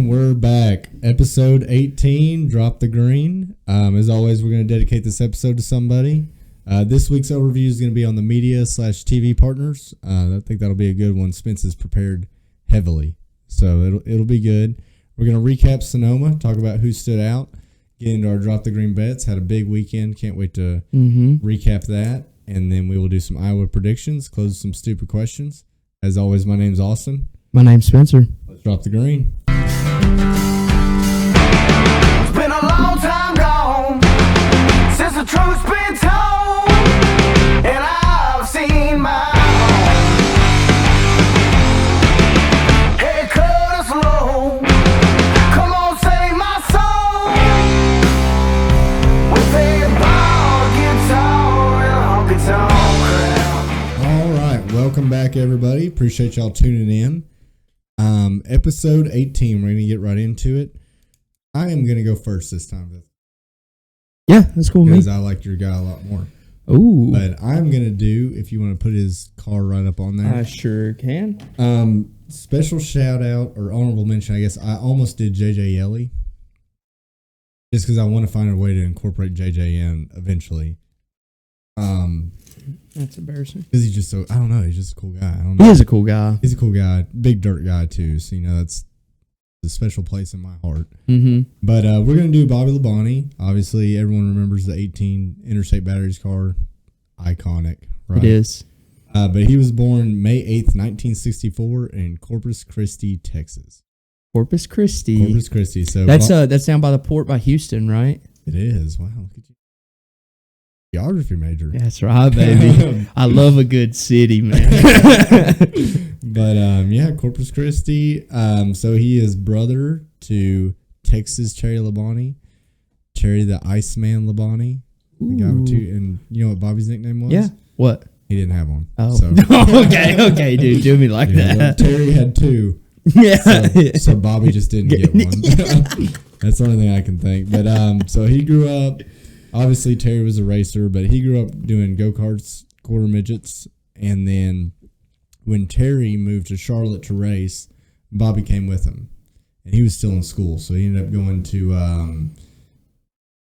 we're back. Episode 18, Drop the Green. As always, we're going to dedicate this episode to somebody. This week's overview is going to be on the media/TV partners. I think that'll be a good one. Spence is prepared heavily, so it'll be good. We're going to recap Sonoma, talk about who stood out, get into our Drop the Green bets. Had a big weekend. Can't wait to recap that. And then we will do some Iowa predictions, close with some stupid questions. As always, my name's Austin. My name's Spencer. Let's drop the green. It's been a long time gone since the truth's been told, and I've seen my own. Hey, cut us low. Come on, save my soul with a bar guitar and a honky tonk crowd. All right, welcome back, everybody. Appreciate y'all tuning in. Episode 18, we're going to get right into it. I am going to go first this time. Yeah, that's cool, because man. I like your guy a lot more. Ooh. But I'm going to do, if you want to put his car right up on there. I sure can. Special shout out or honorable mention, I guess. I almost did JJ Yelly. Just because I want to find a way to incorporate JJ in eventually. That's embarrassing. Because he's just so, I don't know, he's just a cool guy. I don't know. He is a cool guy. He's a cool guy. Big dirt guy, too. So, that's a special place in my heart. Mm-hmm. But we're going to do Bobby Labonte. Obviously, everyone remembers the 18 Interstate Batteries car. Iconic, right? It is. But he was born May 8th, 1964 in Corpus Christi, Texas. Corpus Christi. Corpus Christi. So That's down by the port by Houston, right? It is. Wow. Look at you. Geography major. That's right, baby. I love a good city, man. But yeah, Corpus Christi. So he is brother to Texas Cherry Labonte, Cherry the Iceman Labonte. The guy with two, and you know what Bobby's nickname was? Yeah. What? He didn't have one. Oh. So, okay, dude. Do me like that. Terry had two. Yeah. So Bobby just didn't get one. That's the only thing I can think. But so he grew up. Obviously, Terry was a racer, but he grew up doing go-karts, quarter midgets, and then when Terry moved to Charlotte to race, Bobby came with him, and he was still in school, so he ended up going to. You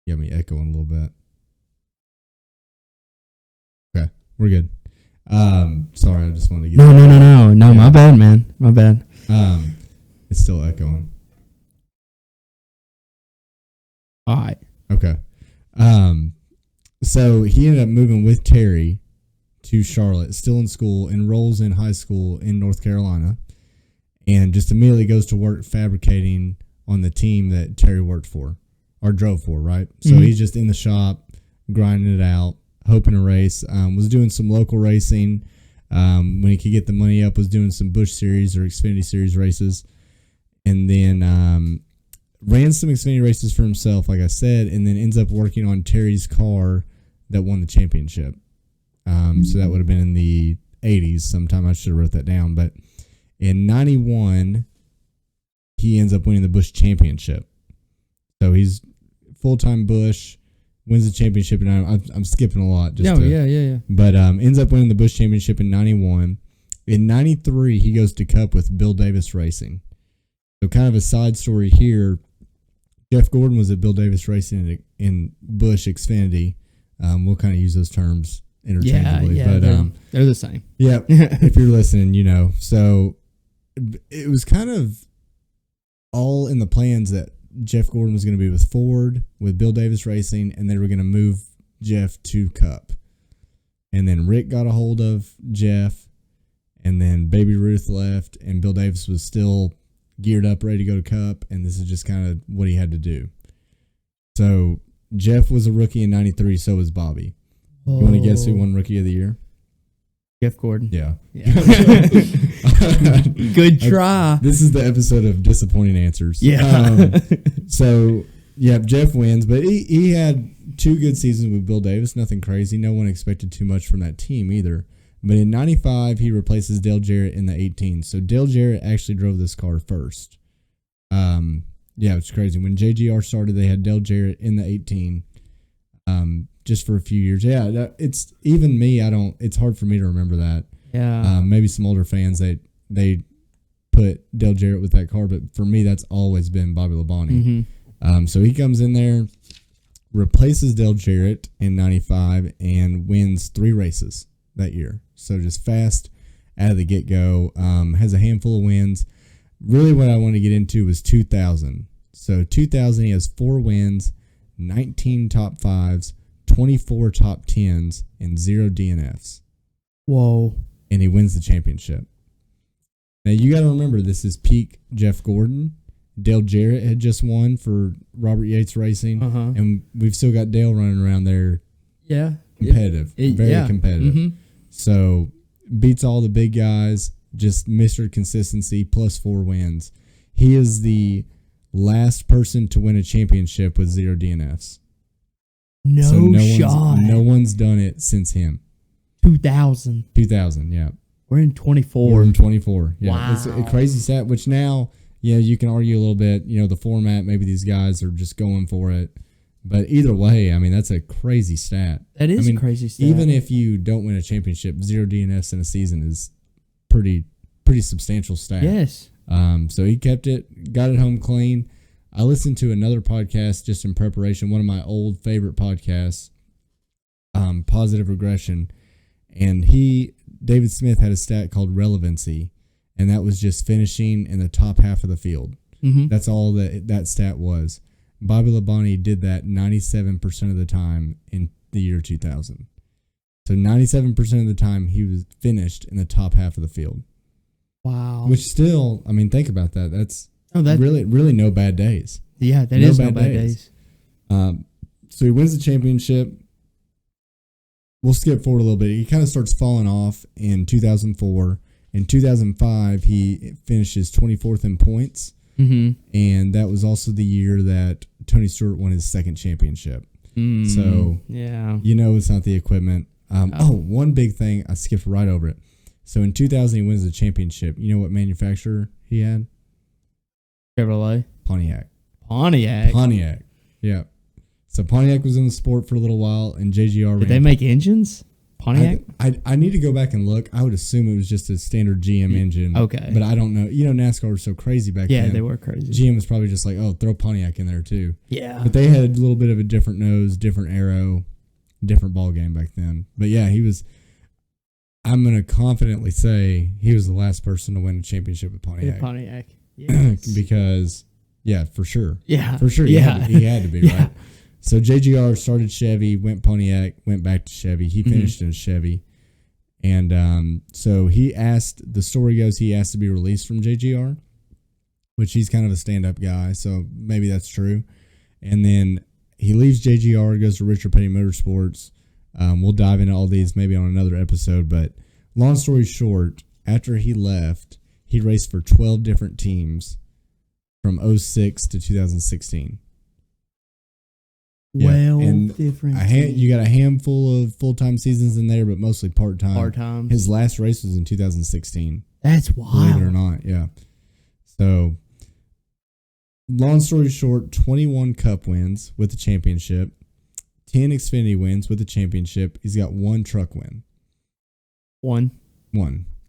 got me echoing a little bit. Okay, we're good. Sorry, I just wanted to get. No. Yeah. My bad, man. My bad. It's still echoing. All right. Okay. So he ended up moving with Terry to Charlotte, still in school, enrolls in high school in North Carolina, and just immediately goes to work fabricating on the team that Terry worked for or drove for, right? So he's just in the shop, grinding it out, hoping to race. Was doing some local racing. When he could get the money up, was doing some Busch Series or Xfinity Series races, and then ran some Xfinity races for himself, like I said, and then ends up working on Terry's car that won the championship. So that would have been in the 80s sometime. I should have wrote that down. But in 91, he ends up winning the Busch championship. So he's full-time Busch, wins the championship, and I'm skipping a lot. Yeah. But ends up winning the Busch championship in 91. In 93, he goes to Cup with Bill Davis Racing. So kind of a side story here. Jeff Gordon was at Bill Davis Racing in Busch Xfinity. We'll kind of use those terms interchangeably. Yeah, but they're the same. Yeah, if you're listening, you know. So it was kind of all in the plans that Jeff Gordon was going to be with Ford, with Bill Davis Racing, and they were going to move Jeff to Cup. And then Rick got a hold of Jeff, and then Baby Ruth left, and Bill Davis was still geared up, ready to go to Cup, and this is just kind of what he had to do. So Jeff was a rookie in 93, so was Bobby. You want to guess who won Rookie of the Year? Jeff Gordon. Yeah. Good try. This is the episode of disappointing answers. Yeah. So, yeah, Jeff wins, but he had 2 good seasons with Bill Davis, nothing crazy. No one expected too much from that team either. But in 95, he replaces Dale Jarrett in the 18. So Dale Jarrett actually drove this car first. Yeah, it's crazy. When JGR started, they had Dale Jarrett in the 18 just for a few years. Yeah, it's even me. It's hard for me to remember that. Yeah. Maybe some older fans, they put Dale Jarrett with that car, but for me, that's always been Bobby Labonte. So he comes in there, replaces Dale Jarrett in 95, and wins 3 races that year. So just fast out of the get-go, has a handful of wins. Really what I want to get into was 2000. So 2000, he has 4 wins, 19 top 5s, 24 top 10s, and 0 DNFs. Whoa. And he wins the championship. Now, you got to remember, this is peak Jeff Gordon. Dale Jarrett had just won for Robert Yates Racing, and we've still got Dale running around there. Yeah. Competitive. Very competitive. So, beats all the big guys, just Mr. Consistency, plus 4 wins. He is the last person to win a championship with 0 DNFs. No shot. No one's done it since him. 2000. 2000, yeah. We're in 24. We're in 24. Yeah. Wow. It's a crazy stat, which now, you can argue a little bit, the format, maybe these guys are just going for it. But either way, I mean, that's a crazy stat. That is a crazy stat. Even if you don't win a championship, 0 DNFs in a season is pretty substantial stat. Yes. So he kept it, got it home clean. I listened to another podcast just in preparation, one of my old favorite podcasts, Positive Regression, and David Smith had a stat called relevancy, and that was just finishing in the top half of the field. That's all that stat was. Bobby Labonte did that 97% of the time in the year 2000. So 97% of the time he was finished in the top half of the field. Wow. Which still, I mean, think about that. That's really no bad days. Yeah, that is no bad days. So he wins the championship. We'll skip forward a little bit. He kind of starts falling off in 2004. In 2005, he finishes 24th in points. And that was also the year that Tony Stewart won his second championship. So, yeah, it's not the equipment. One big thing, I skipped right over it. So in 2000, he wins the championship. You know what manufacturer he had? Chevrolet. Pontiac. Yeah. So Pontiac was in the sport for a little while, and JGR Did they make engines? Pontiac? I need to go back and look. I would assume it was just a standard GM engine. Okay. But I don't know. NASCAR was so crazy back then. Yeah, they were crazy. GM was probably just like, throw Pontiac in there too. Yeah. But they had a little bit of a different nose, different arrow, different ball game back then. But yeah, I'm going to confidently say he was the last person to win a championship with Pontiac. Pontiac. Yes. Because, for sure. Yeah. For sure. Yeah. He had to be, right? So JGR started Chevy, went Pontiac, went back to Chevy. He finished in Chevy. And so the story goes, he asked to be released from JGR, which he's kind of a stand-up guy, so maybe that's true. And then he leaves JGR, goes to Richard Petty Motorsports. We'll dive into all these maybe on another episode, but long story short, after he left, he raced for 12 different teams from 2006 to 2016. Different. You got a handful of full-time seasons in there, but mostly part-time. Part-time. His last race was in 2016. That's wild. Believe it or not, yeah. So, long story short, 21 Cup wins with the championship, 10 Xfinity wins with the championship. He's got 1 truck win. One.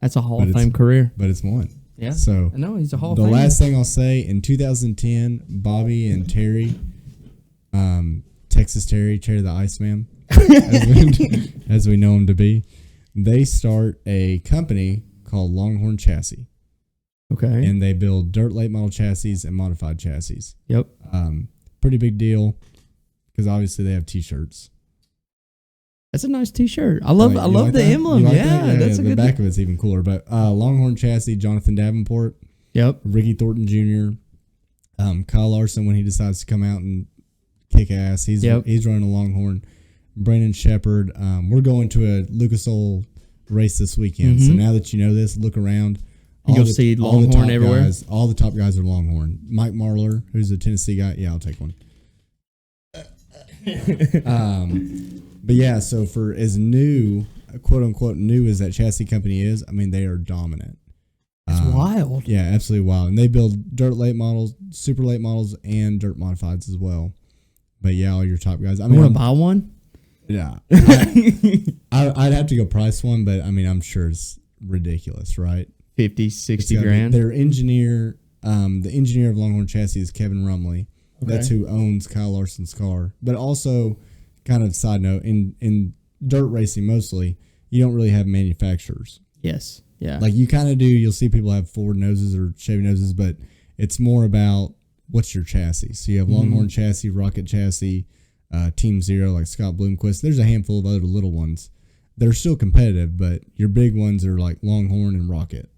That's a Hall of Fame career. But it's 1. Yeah. So, I know he's a Hall of Fame. The last thing I'll say, in 2010, Bobby and Terry, Texas Terry the Iceman, as we know him to be, they start a company called Longhorn Chassis. Okay. And they build dirt late model chassis and modified chassis. Yep. Pretty big deal because obviously they have T-shirts. That's a nice T-shirt. I love the emblem. That's a good. The back of it's even cooler. But Longhorn Chassis, Jonathan Davenport. Yep. Ricky Thornton Jr. Kyle Larson when he decides to come out and kick ass. He's running a Longhorn. Brandon Shepard. We're going to a Lucas Oil race this weekend. So now that you know this, look around. You'll see Longhorn everywhere. All the top guys are Longhorn. Mike Marlar, who's a Tennessee guy. Yeah, I'll take one. But yeah, so for as new, quote unquote, new as that chassis company is, I mean, they are dominant. It's wild. Yeah, absolutely wild. And they build dirt late models, super late models, and dirt modifieds as well. But yeah, all your top guys. I mean, want to buy one? Yeah. I'd have to go price one, but I mean, I'm sure it's ridiculous, right? 50, 60 grand. Their engineer, the engineer of Longhorn Chassis is Kevin Rumley. Okay. That's who owns Kyle Larson's car. But also, kind of side note, in dirt racing mostly, you don't really have manufacturers. Yes. Yeah. Like you kind of do. You'll see people have Ford noses or Chevy noses, but it's more about what's your chassis. So you have Longhorn Chassis, Rocket Chassis, Team Zero, like Scott Bloomquist. There's a handful of other little ones. They're still competitive, but your big ones are like Longhorn and Rocket.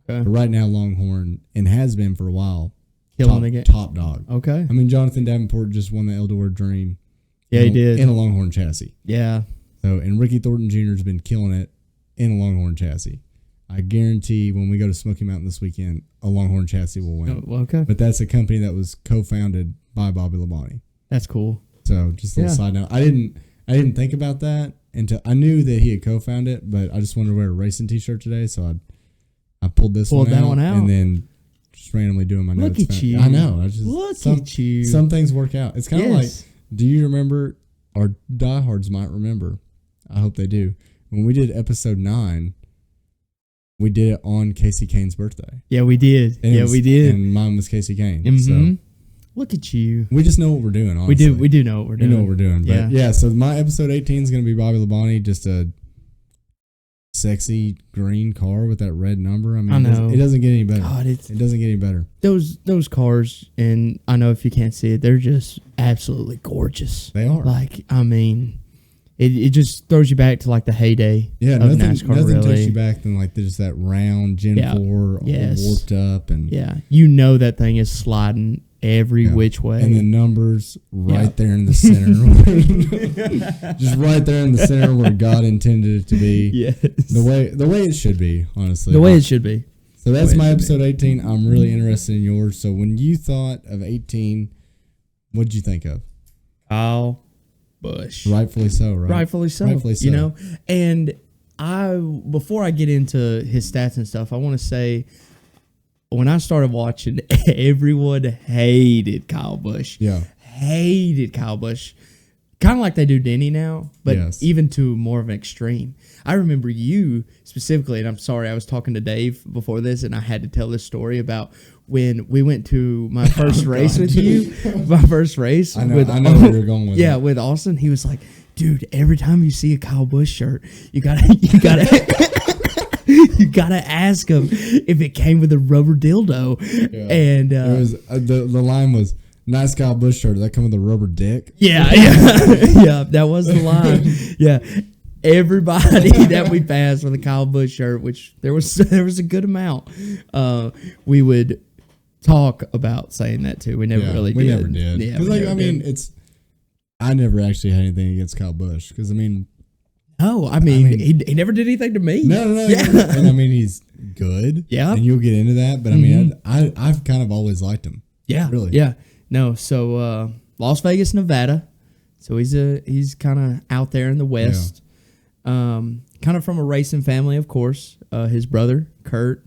Okay. But right now, Longhorn, and has been for a while, Killing the game. top dog. Okay. I mean, Jonathan Davenport just won the Eldor Dream. Yeah, he did. In a Longhorn chassis. Yeah. So, and Ricky Thornton Jr. has been killing it in a Longhorn chassis. I guarantee when we go to Smoky Mountain this weekend, a Longhorn chassis will win. Oh, okay. But that's a company that was co-founded by Bobby Labonte. That's cool. So, just a little side note. I didn't think about that until I knew that he had co-founded it, but I just wanted to wear a racing T-shirt today, so I pulled that one out, and then just randomly doing my notes. Look at you. I know. Look at you. Some things work out. It's kind of like, do you remember, or diehards might remember, I hope they do, when we did episode 9, we did it on Casey Kane's birthday. Yeah, we did. We did. And mine was Casey Kane. Mm-hmm. So look at you. we just know what we're doing, honestly. We do know what we're doing. We know what we're doing. But yeah, so my episode 18 is going to be Bobby Labonte, just a sexy green car with that red number. I mean, I know. It doesn't get any better. God, it doesn't get any better. Those cars, and I know if you can't see it, they're just absolutely gorgeous. They are. Like, I mean, it just throws you back to like the heyday of NASCAR. Nothing really takes you back than like just that round Gen 4 warped up, and you know that thing is sliding every which way, and the numbers right there in the center, just right there in the center where God intended it to be. Yes, the way it should be, honestly. The way it should be. So that's my episode 18. I'm really interested in yours. So when you thought of 18, what did you think of? Kyle Busch. Rightfully so, right? Rightfully so. You know, and before I get into his stats and stuff, I want to say, when I started watching, everyone hated Kyle Busch. Yeah. Hated Kyle Busch. Kind of like they do Denny now, but even to more of an extreme. I remember you specifically, and I'm sorry, I was talking to Dave before this, and I had to tell this story about when we went to my first race with you. My first race. I know where you're going with it. Yeah, with Austin. He was like, dude, every time you see a Kyle Busch shirt, you gotta you gotta ask him if it came with a rubber dildo. Yeah. And it was the line was, nice Kyle Busch shirt. Did that come with a rubber dick? Yeah. That was the line. Yeah, everybody that we passed with a Kyle Busch shirt, which there was a good amount. We would talk about saying that too. We never really did. We never did. Yeah, I never actually had anything against Kyle Busch because he never did anything to me. No. Yeah. And I mean, he's good. Yeah. And you'll get into that, but I mean, I've kind of always liked him. Yeah. Really. Yeah. No. So Las Vegas, Nevada. So he's kind of out there in the West. Yeah. Kind of from a racing family, of course. His brother Kurt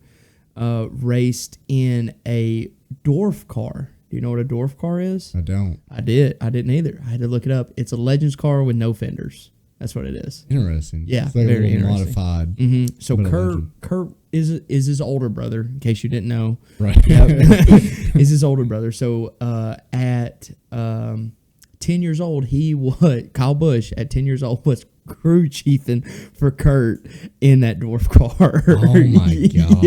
raced in a dwarf car. Do you know what a dwarf car is? I don't. I didn't either. I had to look it up. It's a Legends car with no fenders. That's what it is. Interesting. Yeah, it's like very a little interesting. modified. Mm-hmm. So Kurt is his older brother, in case you didn't know. Right. Is his older brother. So at 10 years old, Kyle Busch at 10 years old was crew chiefing for Kurt in that dwarf car. Oh my God.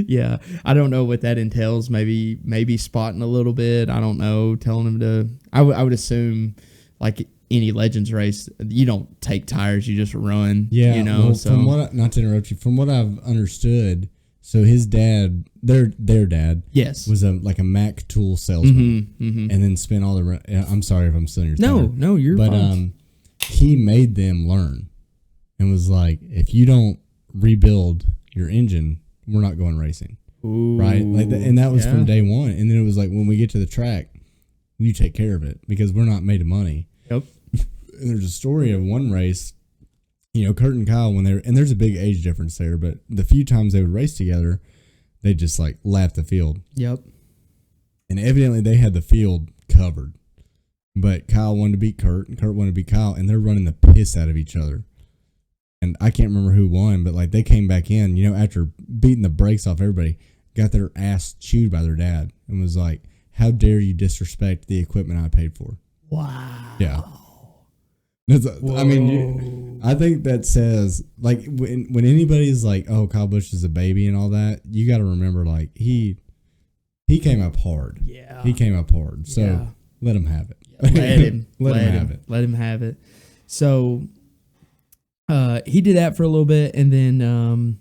Yeah. I don't know what that entails. Maybe spotting a little bit. I don't know. Telling him to. I would assume like any Legends race, you don't take tires, you just run. Yeah, you know. Well, so not to interrupt you, from what I've understood, so his dad, their dad, was a Mac tool salesman, and then spent all the. I'm sorry if I'm stealing your thunder. No, you're fine. He made them learn, and was like, if you don't rebuild your engine, we're not going racing. Ooh, right, and that was from day one. And then it was like, when we get to the track, you take care of it because we're not made of money. Yep. And there's a story of one race, Kurt and Kyle, and there's a big age difference there, but the few times they would race together, they just like lap the field. Yep. And evidently they had the field covered, but Kyle wanted to beat Kurt, and Kurt wanted to beat Kyle, and they're running the piss out of each other. and I can't remember who won, but like they came back in, after beating the brakes off everybody, got their ass chewed by their dad, and was like, "How dare you disrespect the equipment I paid for?" Wow. Yeah. I mean, I think that says, like, when anybody's like, "Oh, Kyle Busch is a baby" and all that, you got to remember, like, he came up hard. Yeah. He came up hard. So let him have it. Yeah, let him. let him have it. Let him have it. So he did that for a little bit, and then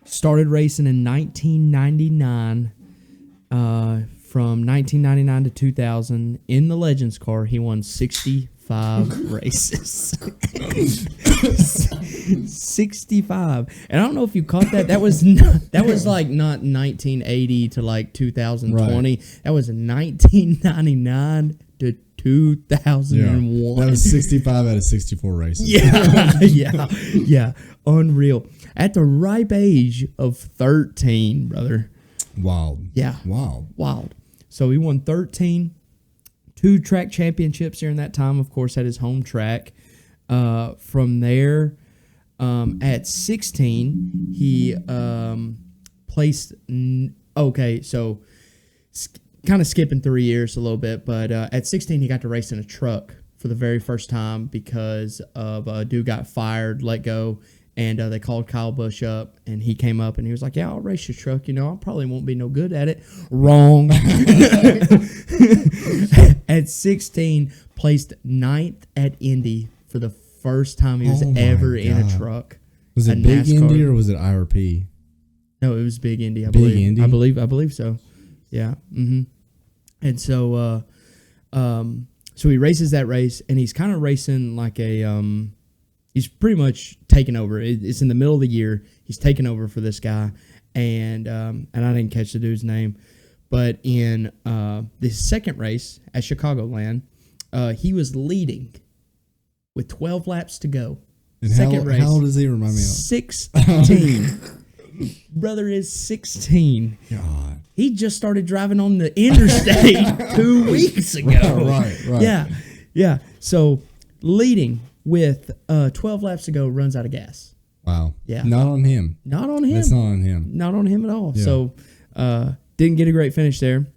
started racing in 1999. From 1999 to 2000, in the Legends car, he won 65 races. 65. And I don't know if you caught that. That was like not 1980 to like 2020. Right. That was 1999 to 2001. That was 65 out of 64 races. Yeah. Unreal. At the ripe age of 13, brother. Wild. Yeah. Wild. So he won 13, 2 track championships during that time, of course, at his home track. From there, at 16, he placed... Okay, so kind of skipping 3 years a little bit, but at 16, he got to race in a truck for the very first time because of a dude got fired, let go, and they called Kyle Busch up, and he came up, and he was like, "Yeah, I'll race your truck. I probably won't be no good at it." Wrong. At 16, placed 9th at Indy for the first time he was ever in a truck. Was it Big NASCAR. Indy or was it IRP? No, it was Big Indy. I Indy? I believe so. Yeah. Mm-hmm. And so, so he races that race, and he's kind of racing like a he's pretty much taken over. It's in the middle of the year. He's taken over for this guy, and I didn't catch the dude's name, but in the second race at Chicagoland, he was leading with 12 laps to go. And second race. How old does he remind me of? 16. Brother is 16. God. He just started driving on the interstate 2 weeks ago. Right. Yeah. So leading with 12 laps to go, runs out of gas. Wow. Yeah. Not on him. Not on him. That's not on him. Not on him at all. Yeah. So didn't get a great finish there.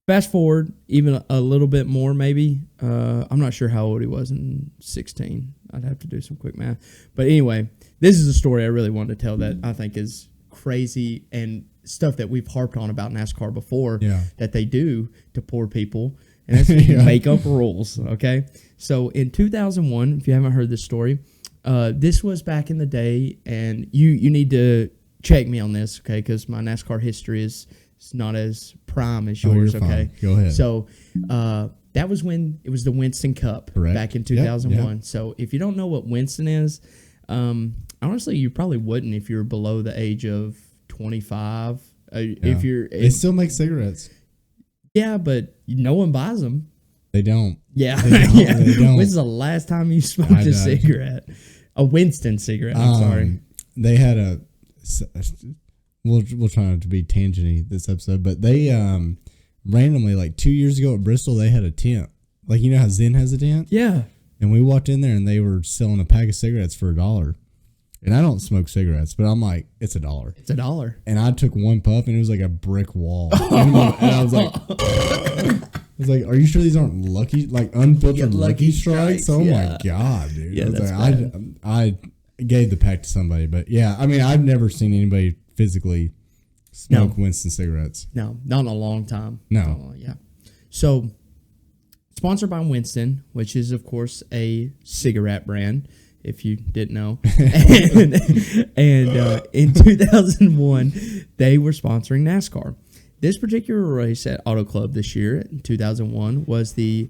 Fast forward even a little bit more, maybe. I'm not sure how old he was in 16. I'd have to do some quick math. But anyway, this is a story I really wanted to tell that I think is crazy and stuff that we've harped on about NASCAR before that they do to poor people. And that's make up rules, okay? So in 2001, if you haven't heard this story, this was back in the day, and you need to check me on this, okay? Because my NASCAR history is not as prime as yours, okay? Fine. Go ahead. So that was when it was the Winston Cup back in 2001. Yep. So if you don't know what Winston is, honestly, you probably wouldn't if you're below the age of 25. If they still make cigarettes. Yeah, but no one buys them. They don't. Yeah. They don't. When's the last time you smoked a cigarette? A Winston cigarette. I'm sorry. They had a. We'll try not to be tangenty this episode, but they randomly, like 2 years ago at Bristol, they had a tent. Like, you know how Zen has a tent? Yeah. And we walked in there, and they were selling a pack of cigarettes for $1. And I don't smoke cigarettes, but I'm like, it's $1. It's $1. And I took one puff, and it was like a brick wall. And I was like, are you sure these aren't unfiltered lucky strikes? Oh my God, dude. Yeah, I gave the pack to somebody, but yeah, I mean, I've never seen anybody physically smoke Winston cigarettes. No, not in a long time. No. Yeah. So, sponsored by Winston, which is, of course, a cigarette brand, if you didn't know. and in 2001, they were sponsoring NASCAR. This particular race at Auto Club this year, in 2001, was the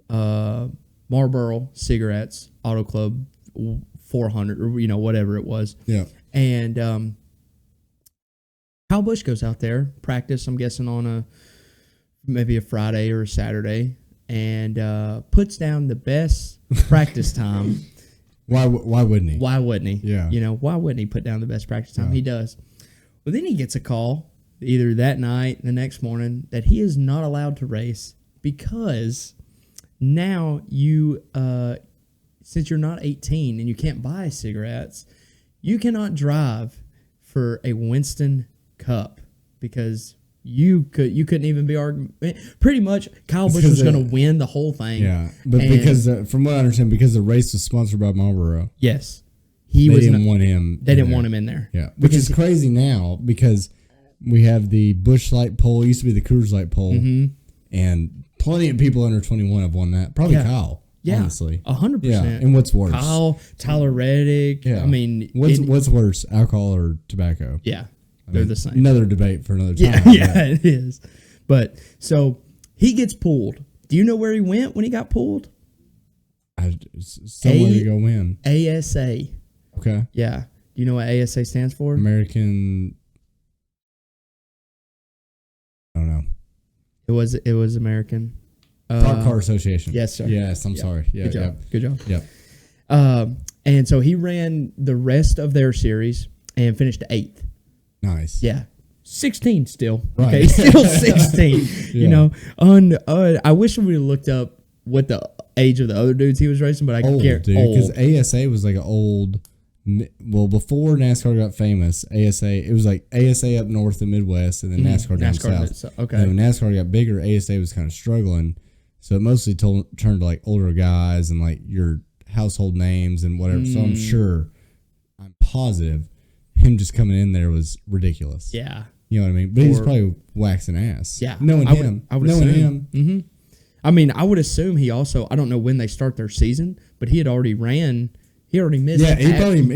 Marlboro Cigarettes Auto Club 400, or whatever it was. Yeah. And Kyle Busch goes out there, practice, I'm guessing on maybe a Friday or a Saturday, and puts down the best practice time. Why wouldn't he? Why wouldn't he? Yeah. Why wouldn't he put down the best practice time? He does. Well, then he gets a call either that night, the next morning, that he is not allowed to race because now since you're not 18 and you can't buy cigarettes, you cannot drive for a Winston Cup because you couldn't even be arguing. Pretty much, Kyle Busch was going to win the whole thing. Yeah, but because from what I understand, because the race was sponsored by Marlboro. Yes, they didn't want him. They didn't want him in there. Yeah, which is crazy now because we have the Busch Light pole. It used to be the Coors Light pole, and plenty of people under 21 have won that. Probably Kyle. Yeah, honestly, 100%. Yeah, and what's worse? Kyle, Tyler Reddick. Yeah. I mean, what's worse, alcohol or tobacco? Yeah, they're the same. Another debate for another time. Yeah, it is. But so he gets pulled. Do you know where he went when he got pulled? Somewhere to go win. ASA. Okay. Yeah. Do you know what ASA stands for? American. I don't know. It was American. Park Car Association. Yes, sir. Yes, I'm sorry. Yeah, Good job. Good job. Yep. And so he ran the rest of their series and finished 8th. Nice. Yeah. 16 still. Right. Okay, still 16. You know, I wish we looked up what the age of the other dudes he was racing, but I can't. Because ASA was like an old. Well, before NASCAR got famous, it was like ASA up north and Midwest, and then NASCAR down south. Okay. And when NASCAR got bigger, ASA was kind of struggling, so it mostly turned to like older guys and like your household names and whatever. So I'm positive, him just coming in there was ridiculous. Yeah. You know what I mean? But he's probably waxing ass. Yeah. Knowing him. Mm-hmm. I mean, I would assume he also, I don't know when they start their season, but he had already ran. He already missed. Yeah, he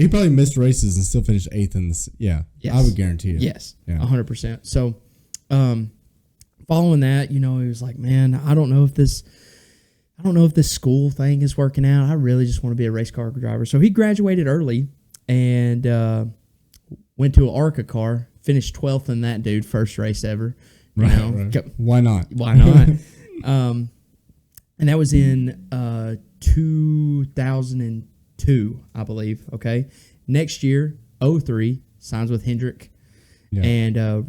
probably missed races and still finished 8th in this. Yeah. Yes. I would guarantee it. Yes. Yeah. 100%. So, following that, you know, he was like, man, I don't know if this school thing is working out. I really just want to be a race car driver. So he graduated early and went to an ARCA car, finished 12th in that, dude, first race ever. Right. Why not? Why not? And that was in 2002, I believe. Okay. Next year, 03, signs with Hendrick. Yeah. And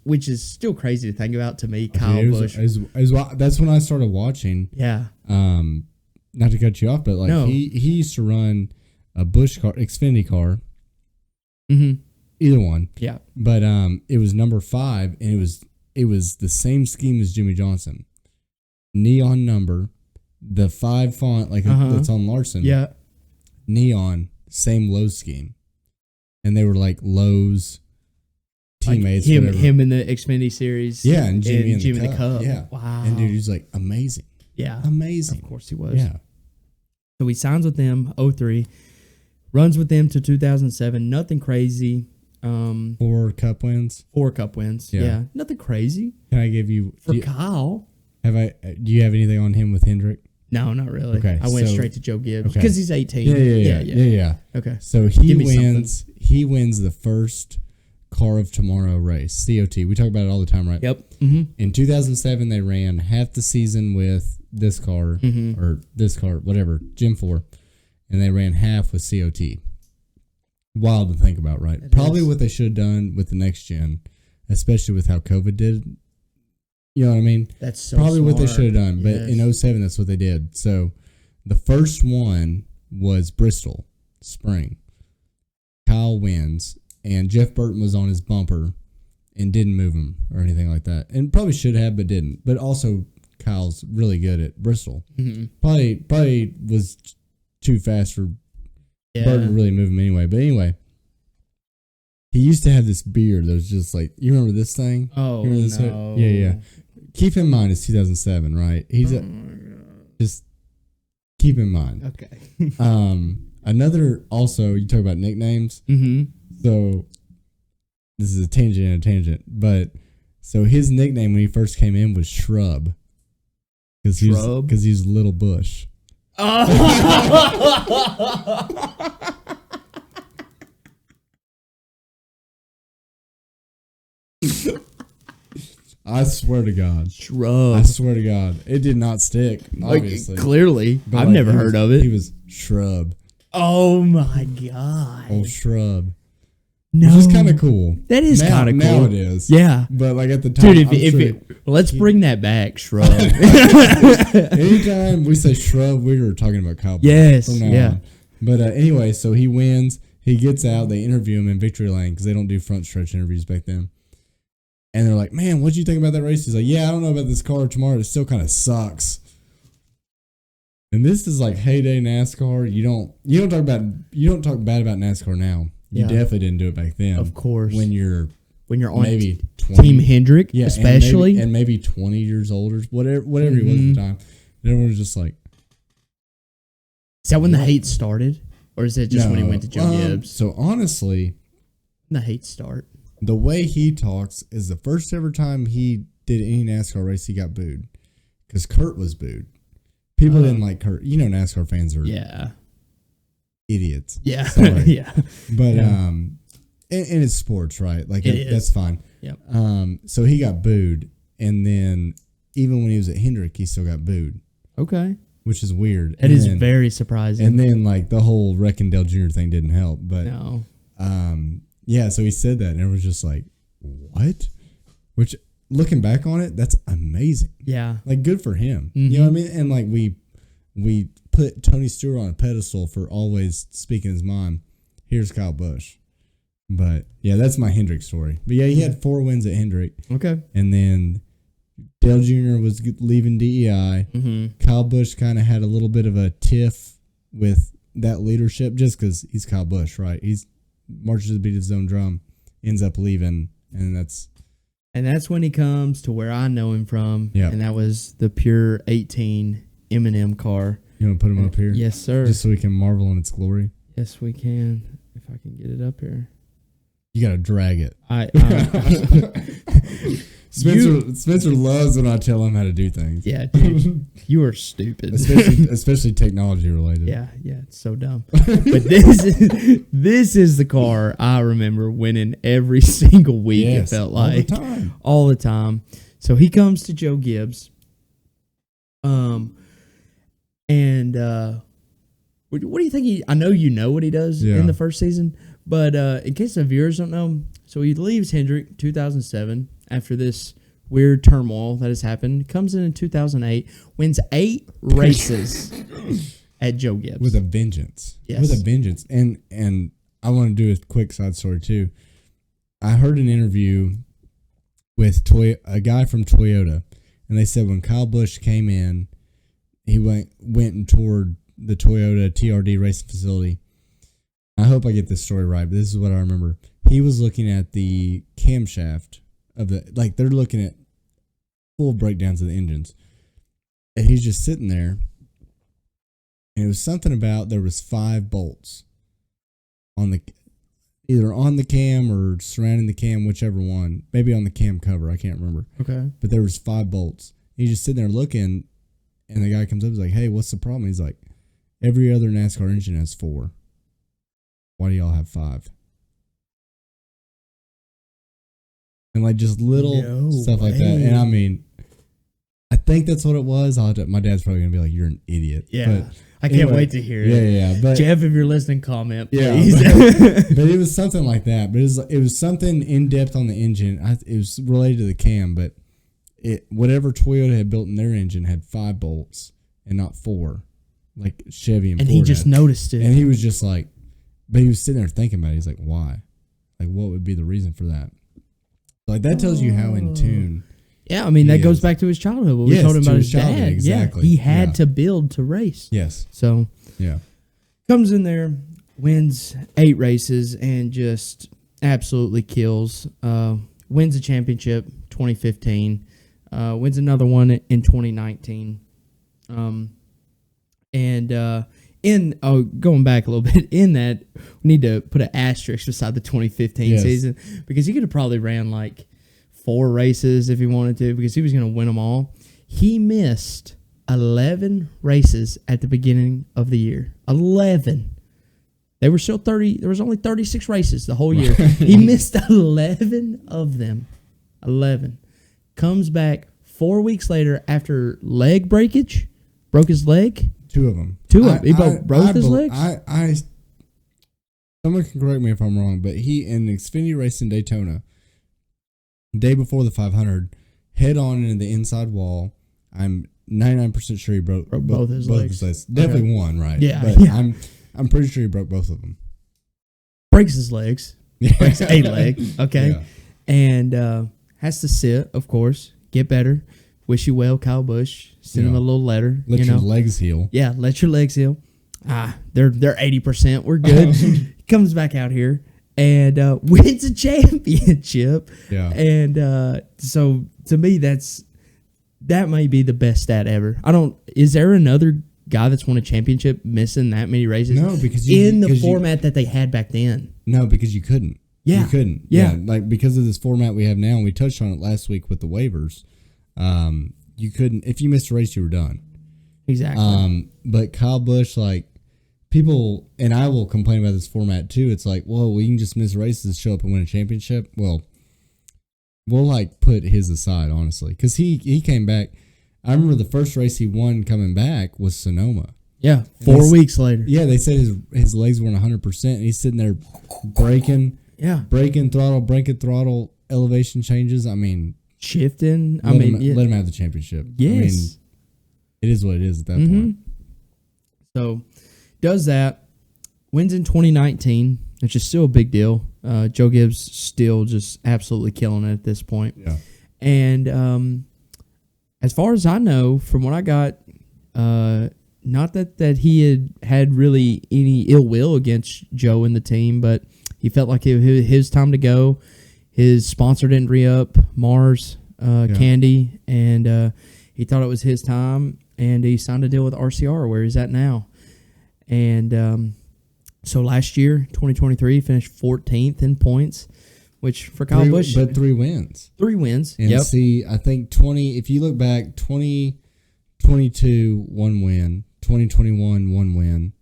which is still crazy to think about to me, Kyle Busch. That's when I started watching. Yeah. Not to cut you off, but like he used to run a Busch car, Xfinity car. Mm-hmm. Either one. Yeah. But it was number 5, and it was the same scheme as Jimmy Johnson. Neon number, the 5 font like that's on Larson. Yeah. Neon, same Lowe's scheme, and they were like Lowe's teammates. Like him in the Xfinity series. Yeah, and Jimmy in the Cup. Yeah. Wow. And dude, he's like amazing. Yeah. Amazing. Of course he was. Yeah. So he signs with them 03, runs with them to 2007. Nothing crazy. 4 Cup wins. 4 Cup wins. Yeah. Nothing crazy. Can I give you Kyle? Do you have anything on him with Hendrick? No, not really. Okay, I went straight to Joe Gibbs because he's 18. Yeah. Okay. So he wins. He wins the first Car of Tomorrow race, COT. We talk about it all the time, right? Yep. Mm-hmm. In 2007, they ran half the season with this car or this car, whatever, Gym 4, and they ran half with COT. Wild to think about, right? Probably what they should have done with the next gen, especially with how COVID did. You know what I mean? That's so probably smart. What they should have done. But in 07, that's what they did. So the first one was Bristol Spring. Kyle wins, and Jeff Burton was on his bumper and didn't move him or anything like that. And probably should have, but didn't. But also, Kyle's really good at Bristol. Mm-hmm. Probably was too fast for Burton to really move him anyway. But anyway, he used to have this beard that was just like, you remember this thing? Oh, no. Yeah. Keep in mind it's 2007, right? He's just keep in mind. Okay. Another, also, you talk about nicknames. Mm-hmm. So this is a tangent, but so his nickname when he first came in was Shrub. Because he's Little Bush. I swear to God. Shrub. I swear to God. It did not stick, obviously. Clearly. I've never heard of it. He was Shrub. Oh, my God. Old Shrub. No. Which is kind of cool. That is kind of cool. Now it is. Yeah. But like at the time, Let's bring that back, Shrub. Anytime we say Shrub, we were talking about Cowboys. Yes. Yeah. On. But anyway, so he wins. He gets out. They interview him in victory lane because they don't do front stretch interviews back then. And they're like, "Man, what'd you think about that race?" He's like, "Yeah, I don't know about this car tomorrow. It still kind of sucks." And this is like heyday NASCAR. You don't talk bad about NASCAR now. You definitely didn't do it back then. Of course. When you're on maybe 20, Team Hendrick, especially, and maybe 20 years old or whatever he was at the time. And everyone was just like, is that when the hate started? Or is that just when he went to Joe Gibbs? So honestly, the hate start. The way he talks is the first ever time he did any NASCAR race, he got booed. Because Kurt was booed. People didn't like Kurt. You know NASCAR fans are idiots. Yeah. Sorry. Yeah. But and it's sports, right? Like that's fine. Yep. So he got booed, and then even when he was at Hendrick, he still got booed. Okay. Which is weird. It is very surprising. And then like the whole Reckendale Jr. thing didn't help. But no. Yeah, so he said that, and it was just like, what? Which, looking back on it, that's amazing. Yeah. Like, good for him. Mm-hmm. You know what I mean? And like we put Tony Stewart on a pedestal for always speaking his mind. Here's Kyle Busch. But yeah, that's my Hendrick story. But yeah, he had 4 wins at Hendrick. Okay. And then Dale Jr. was leaving DEI. Mm-hmm. Kyle Busch kind of had a little bit of a tiff with that leadership just because he's Kyle Busch, right? He's marches to the beat of his own drum, ends up leaving, and that's when he comes to where I know him from. Yeah. And that was the pure 18 M&M car. You want to put him up here? Yes, sir. Just so we can marvel in its glory. Yes, we can. If I can get it up here. You got to drag it. Spencer loves when I tell him how to do things. Yeah, dude. You are stupid. Especially technology related. Yeah, it's so dumb. But this is the car I remember winning every single week. Yes, it felt like all the time. So he comes to Joe Gibbs. And what do you think I know you know what he does in the first season, but in case the viewers don't know, so he leaves Hendrick 2007 after this weird turmoil that has happened. Comes in 2008, wins 8 races at Joe Gibbs with a vengeance. Yes, with a vengeance. And I want to do a quick side story too. I heard an interview with a guy from Toyota, and they said when Kyle Busch came in, he went and toured the Toyota TRD racing facility. I hope I get this story right, but this is what I remember. He was looking at the camshaft of they're looking at full breakdowns of the engines. And he's just sitting there, and it was something about there was 5 bolts on either on the cam or surrounding the cam, whichever one. Maybe on the cam cover, I can't remember. Okay. But there was 5 bolts. He's just sitting there looking, and the guy comes up and is like, "Hey, what's the problem?" He's like, "Every other NASCAR engine has 4. Why do y'all have 5?" And like just little stuff like that. And I mean, I think that's what it was. My dad's probably gonna be like, "You're an idiot." Yeah, but I can't wait to hear it. Yeah. But Jeff, if you're listening, comment, please. But it was something like that. But it was something in depth on the engine. It was related to the cam, but whatever Toyota had built in their engine had 5 bolts and not 4, like Chevy and Ford he just noticed it. And he was just like, but he was sitting there thinking about it. He's like, why? Like, what would be the reason for that? Like, that tells you how in tune. Yeah, I mean, that goes back to his childhood. What we told him about his dad. Exactly. Yeah, he had to build to race. Yes. So, yeah. Comes in there, wins 8 races, and just absolutely kills. Wins a championship 2015. Wins another one in 2019. Going back a little bit, in that, we need to put an asterisk beside the 2015 season, because he could have probably ran like 4 races if he wanted to, because he was going to win them all. He missed 11 races at the beginning of the year. 11. They were still 30. There was only 36 races the whole year. He missed 11 of them. 11. Comes back 4 weeks later after leg breakage. Broke his leg. 2 of them. He broke his legs? someone can correct me if I'm wrong, but he in an Xfinity race in Daytona, day before the 500, head on into the inside wall. I'm 99% sure he broke both his legs. Definitely one, right? Yeah, but yeah. I'm pretty sure he broke both of them. Breaks his legs. Breaks a leg. Okay. Yeah. And has to sit, of course, get better. Wish you well, Kyle Busch. Send him a little letter. Let your legs heal. Yeah, let your legs heal. They're 80%. We're good. Comes back out here and wins a championship. Yeah. And so to me, that may be the best stat ever. Is there another guy that's won a championship missing that many races? No, because in the format that they had back then. No, because you couldn't. Yeah. You couldn't. Yeah. Like because of this format we have now, and we touched on it last week with the waivers. You couldn't, if you missed a race, you were done. Exactly. But Kyle Busch, like, people, and I will complain about this format too. It's like, well, we can just miss races, show up and win a championship. Well, we'll like put his aside, honestly, because he came back. I remember the first race he won coming back was Sonoma. Yeah, 4 weeks later. Yeah, they said his legs weren't 100%, and he's sitting there breaking throttle, elevation changes. I mean, shifting. Let him have the championship. Yes. I mean, it is what it is at that point. So, does that. Wins in 2019, which is still a big deal. Joe Gibbs still just absolutely killing it at this point. Yeah. And as far as I know, from what I got, not that he had really any ill will against Joe and the team, but he felt like his time to go. His sponsor didn't re-up, Mars Candy, and he thought it was his time, and he signed a deal with RCR, where he's at now. And so last year, 2023, he finished 14th in points, which for Kyle Busch... But 3 wins. 3 wins, And see, I think if you look back, 2022, 1 win, 2021, 1 win,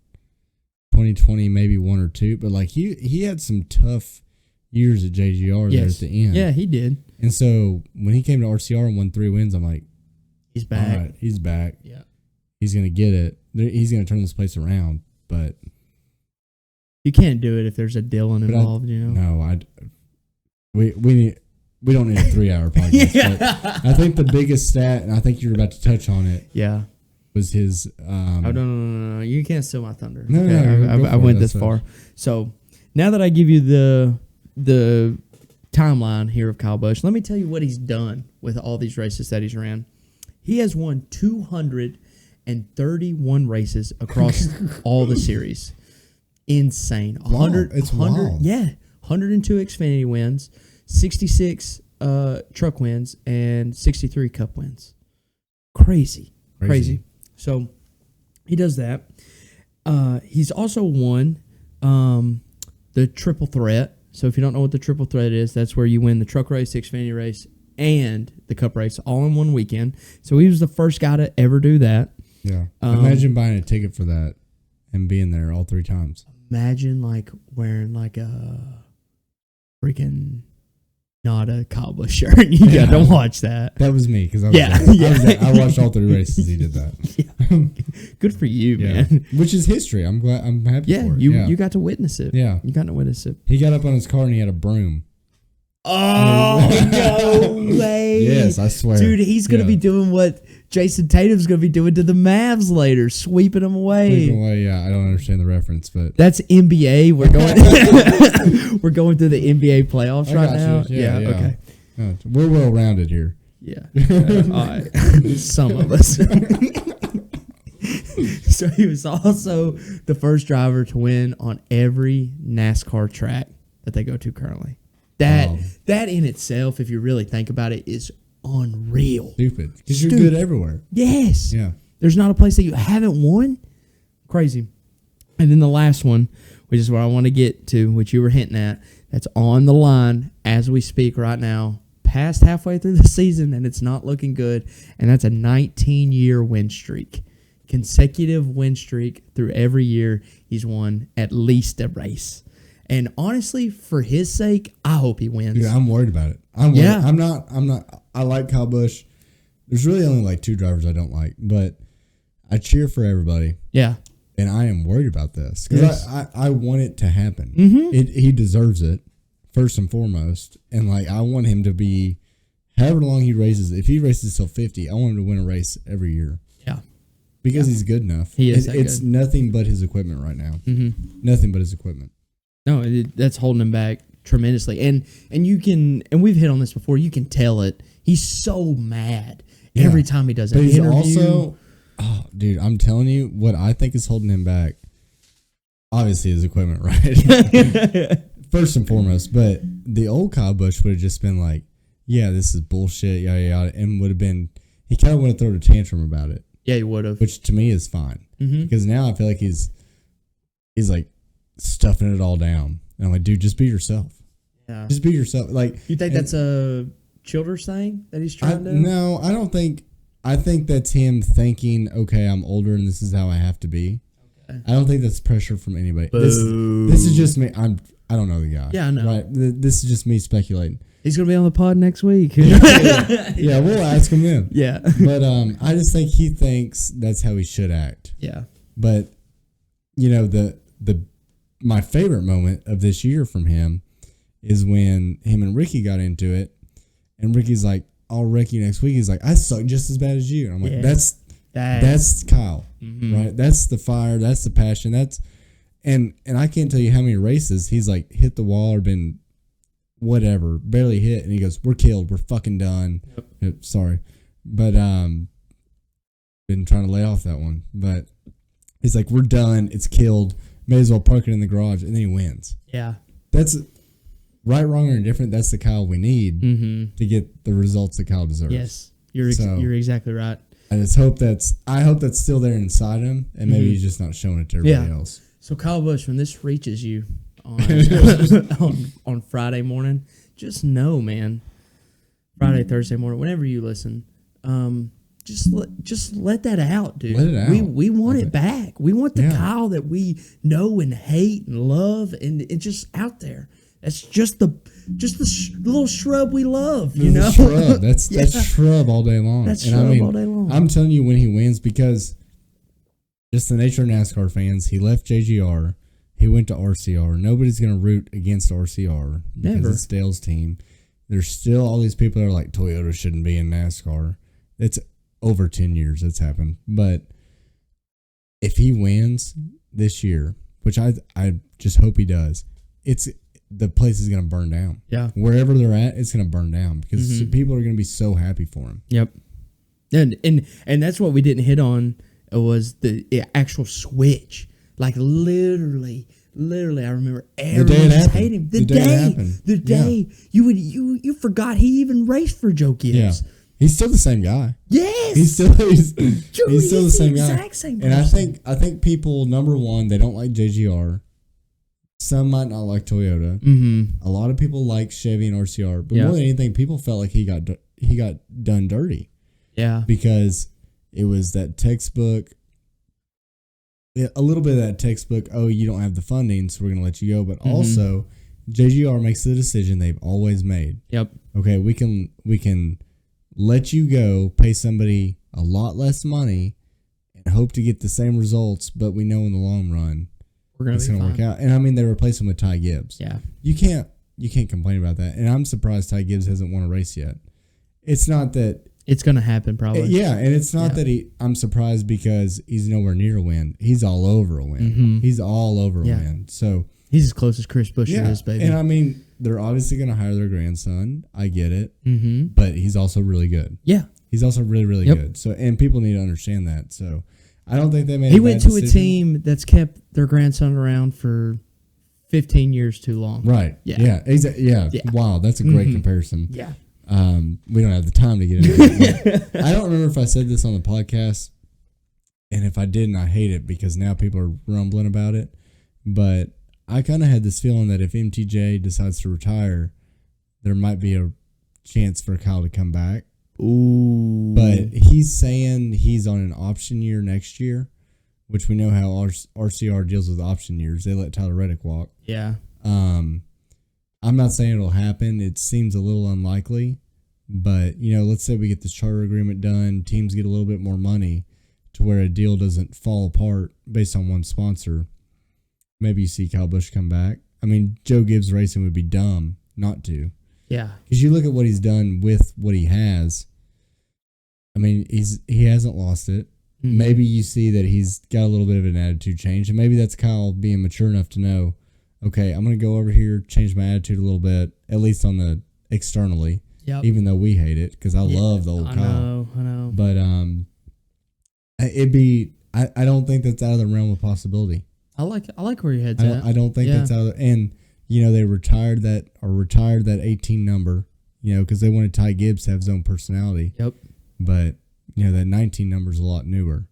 2020, maybe 1 or 2, but like he had some tough years at JGR there at the end. Yeah, he did. And so when he came to RCR and won 3 wins, I'm like, he's back. All right, he's back. Yeah. He's going to get it. He's going to turn this place around, but... You can't do it if there's a Dylan involved, No, we don't need a 3-hour podcast. But I think the biggest stat, and I think you're about to touch on it, was his... no. You can't steal my thunder. No, I went this far. So now that I give you the timeline here of Kyle Busch, let me tell you what he's done with all these races that he's ran. He has won 231 races across all the series. Insane. It's wild. Yeah. 102 Xfinity wins, 66 truck wins, and 63 cup wins. Crazy. So he does that. He's also won the triple threat. So if you don't know what the triple threat is, that's where you win the truck race, the Xfinity race, and the cup race all in one weekend. So he was the first guy to ever do that. Yeah. Imagine buying a ticket for that and being there all 3 times. Imagine like wearing like a freaking not a Kyle Busch shirt. You got to watch that. That was me because I watched all 3 races. He did that. Good for you, man. Which is history. I'm glad. I'm happy for it. You got to witness it. Yeah, you got to witness it. He got up on his car and he had a broom. Oh no way! Yes, I swear, dude. He's gonna be doing what Jason Tatum's gonna be doing to the Mavs later, sweeping them away. Yeah, I don't understand the reference, but that's NBA. We're going. We're going through the NBA playoffs right now. Yeah, okay. We're well rounded here. Yeah. All right. Some of us. So he was also the first driver to win on every NASCAR track that they go to currently. That in itself, if you really think about it, is unreal. Stupid. Because you're good everywhere. Yes. Yeah. There's not a place that you haven't won. Crazy. And then the last one, which is what I want to get to, which you were hinting at, that's on the line as we speak right now, past halfway through the season, and it's not looking good. And that's a 19-year win streak. Consecutive win streak through every year he's won at least a race. And honestly, for his sake, I hope he wins. Dude, I'm worried about it. I'm not. I like Kyle Busch. There's really only like 2 drivers I don't like, but I cheer for everybody. Yeah. and I am worried about this because Yes. I want it to happen. Mm-hmm. He deserves it first and foremost, and like I want him to be however long he races. If he races till 50, I want him to win a race every year. Yeah. Because he's good enough. He is It's good. nothing but his equipment right now. Mm-hmm. Nothing but his equipment. No, that's holding him back tremendously. And you can, and we've hit on this before, you can tell it. He's so mad every time he does an But he's interview. also, oh, dude, I'm telling you, what I think is holding him back, obviously his equipment, right? First and foremost. But the old Kyle Busch would have just been like, yeah, this is bullshit, yada, yada, and would have been, he kind of would have thrown a tantrum about it. Yeah, he would have. Which to me is fine. Mm-hmm. Because now I feel like he's like stuffing it all down. And I'm like, dude, just be yourself. Yeah. Just be yourself. Like, You think that's a Childers thing that he's trying to do? No, I don't think. I think that's him thinking, okay, I'm older and this is how I have to be. Okay. I don't think that's pressure from anybody. This is just me. I don't know the guy. Yeah, I know. Right? This is just me speculating. He's going to be on the pod next week. Yeah, we'll ask him then. Yeah. But I just think he thinks that's how he should act. Yeah. But you know, my favorite moment of this year from him is when him and Ricky got into it, and Ricky's like, "I'll wreck you next week." He's like, "I suck just as bad as you." And I'm like, Yeah. "That's Kyle, Mm-hmm. right? That's the fire. That's the passion. That's." And I can't tell you how many races he's like hit the wall or been whatever, barely hit, and he goes, "We're killed. We're fucking done." Yep, sorry, but been trying to lay off that one, but he's like, "We're done. It's killed. May as well park it in the garage," and then he wins. Yeah. That's right, wrong, or indifferent. That's the Kyle we need Mm-hmm. to get the results that Kyle deserves. Yes. You're exactly right. I just hope I hope that's still there inside him, and maybe he's just not showing it to everybody else. So Kyle Busch, when this reaches you on on Friday morning, just know, man. Friday, Thursday morning, whenever you listen, just let that out, dude. Let it out. We want it back. We want the Yeah. Kyle that we know and hate and love, and it's just out there. That's just the little shrub we love, you know. Shrub. That's Yeah. shrub all day long. That's and shrub all day long. I'm telling you when he wins, because just the nature of NASCAR fans, he left JGR, he went to RCR. Nobody's gonna root against RCR because Never. it's Dale's team. There's still all these people that are like, Toyota shouldn't be in NASCAR. It's over 10 years that's happened. But if he wins this year, which I just hope he does, the place is going to burn down. Yeah. Wherever they're at, it's going to burn down because people are going to be so happy for him. Yep. And that's what we didn't hit on was the actual switch. Like literally, I remember everyone just hated him. The day you forgot he even raced for Joe Gibbs. Yeah. He's still the same guy. Yes. He's still the same guy. Exact same and person. I think people, number one, they don't like JGR. Some might not like Toyota. Mm-hmm. A lot of people like Chevy and RCR, but Yeah. more than anything, people felt like he got done dirty. Yeah. Because it was that textbook, a little bit of that textbook. Oh, you don't have the funding, so we're gonna let you go. But also, JGR makes the decision they've always made. Yep. Okay, we can let you go, pay somebody a lot less money, and hope to get the same results. But we know in the long run, it's going to work out. And I mean, they replaced him with Ty Gibbs. Yeah. You can't complain about that. And I'm surprised Ty Gibbs hasn't won a race yet. It's not that It's going to happen probably. Yeah, and it's not that I'm surprised because he's nowhere near a win. He's all over a win. Mm-hmm. He's all over a Yeah. win. So He's as close as Chris Busch is, baby. and I mean, they're obviously going to hire their grandson. I get it. Mm-hmm. But he's also really good. Yeah. He's also really, really good. So, and people need to understand that. So, I don't think they made. He went to a team that's kept their grandson around for 15 years too long. Right. Yeah. Yeah. Exactly. Yeah. Yeah. Wow, that's a great comparison. Yeah. We don't have the time to get into it. I don't remember if I said this on the podcast, and if I didn't, I hate it because now people are rumbling about it. But I kind of had this feeling that if MTJ decides to retire, there might be a chance for Kyle to come back. Ooh. But he's saying he's on an option year next year, which we know how RCR deals with option years. They let Tyler Reddick walk. Yeah. I'm not saying it'll happen. It seems a little unlikely. But, let's say we get this charter agreement done, teams get a little bit more money. to where a deal doesn't fall apart based on one sponsor, maybe you see Kyle Busch come back. I mean, Joe Gibbs Racing would be dumb not to. Yeah. Because you look at what he's done with what he has. I mean, he hasn't lost it. Mm-hmm. Maybe you see that he's got a little bit of an attitude change, and maybe that's Kyle being mature enough to know, okay, I'm going to go over here, change my attitude a little bit, at least on the externally. Yep. Even though we hate it, because I love the old Kyle. I know. But I don't think that's out of the realm of possibility. I like where your head's at. I don't think that's out of and they retired that 18 number, because they wanted Ty Gibbs to have his own personality. Yep. But that 19 number is a lot newer.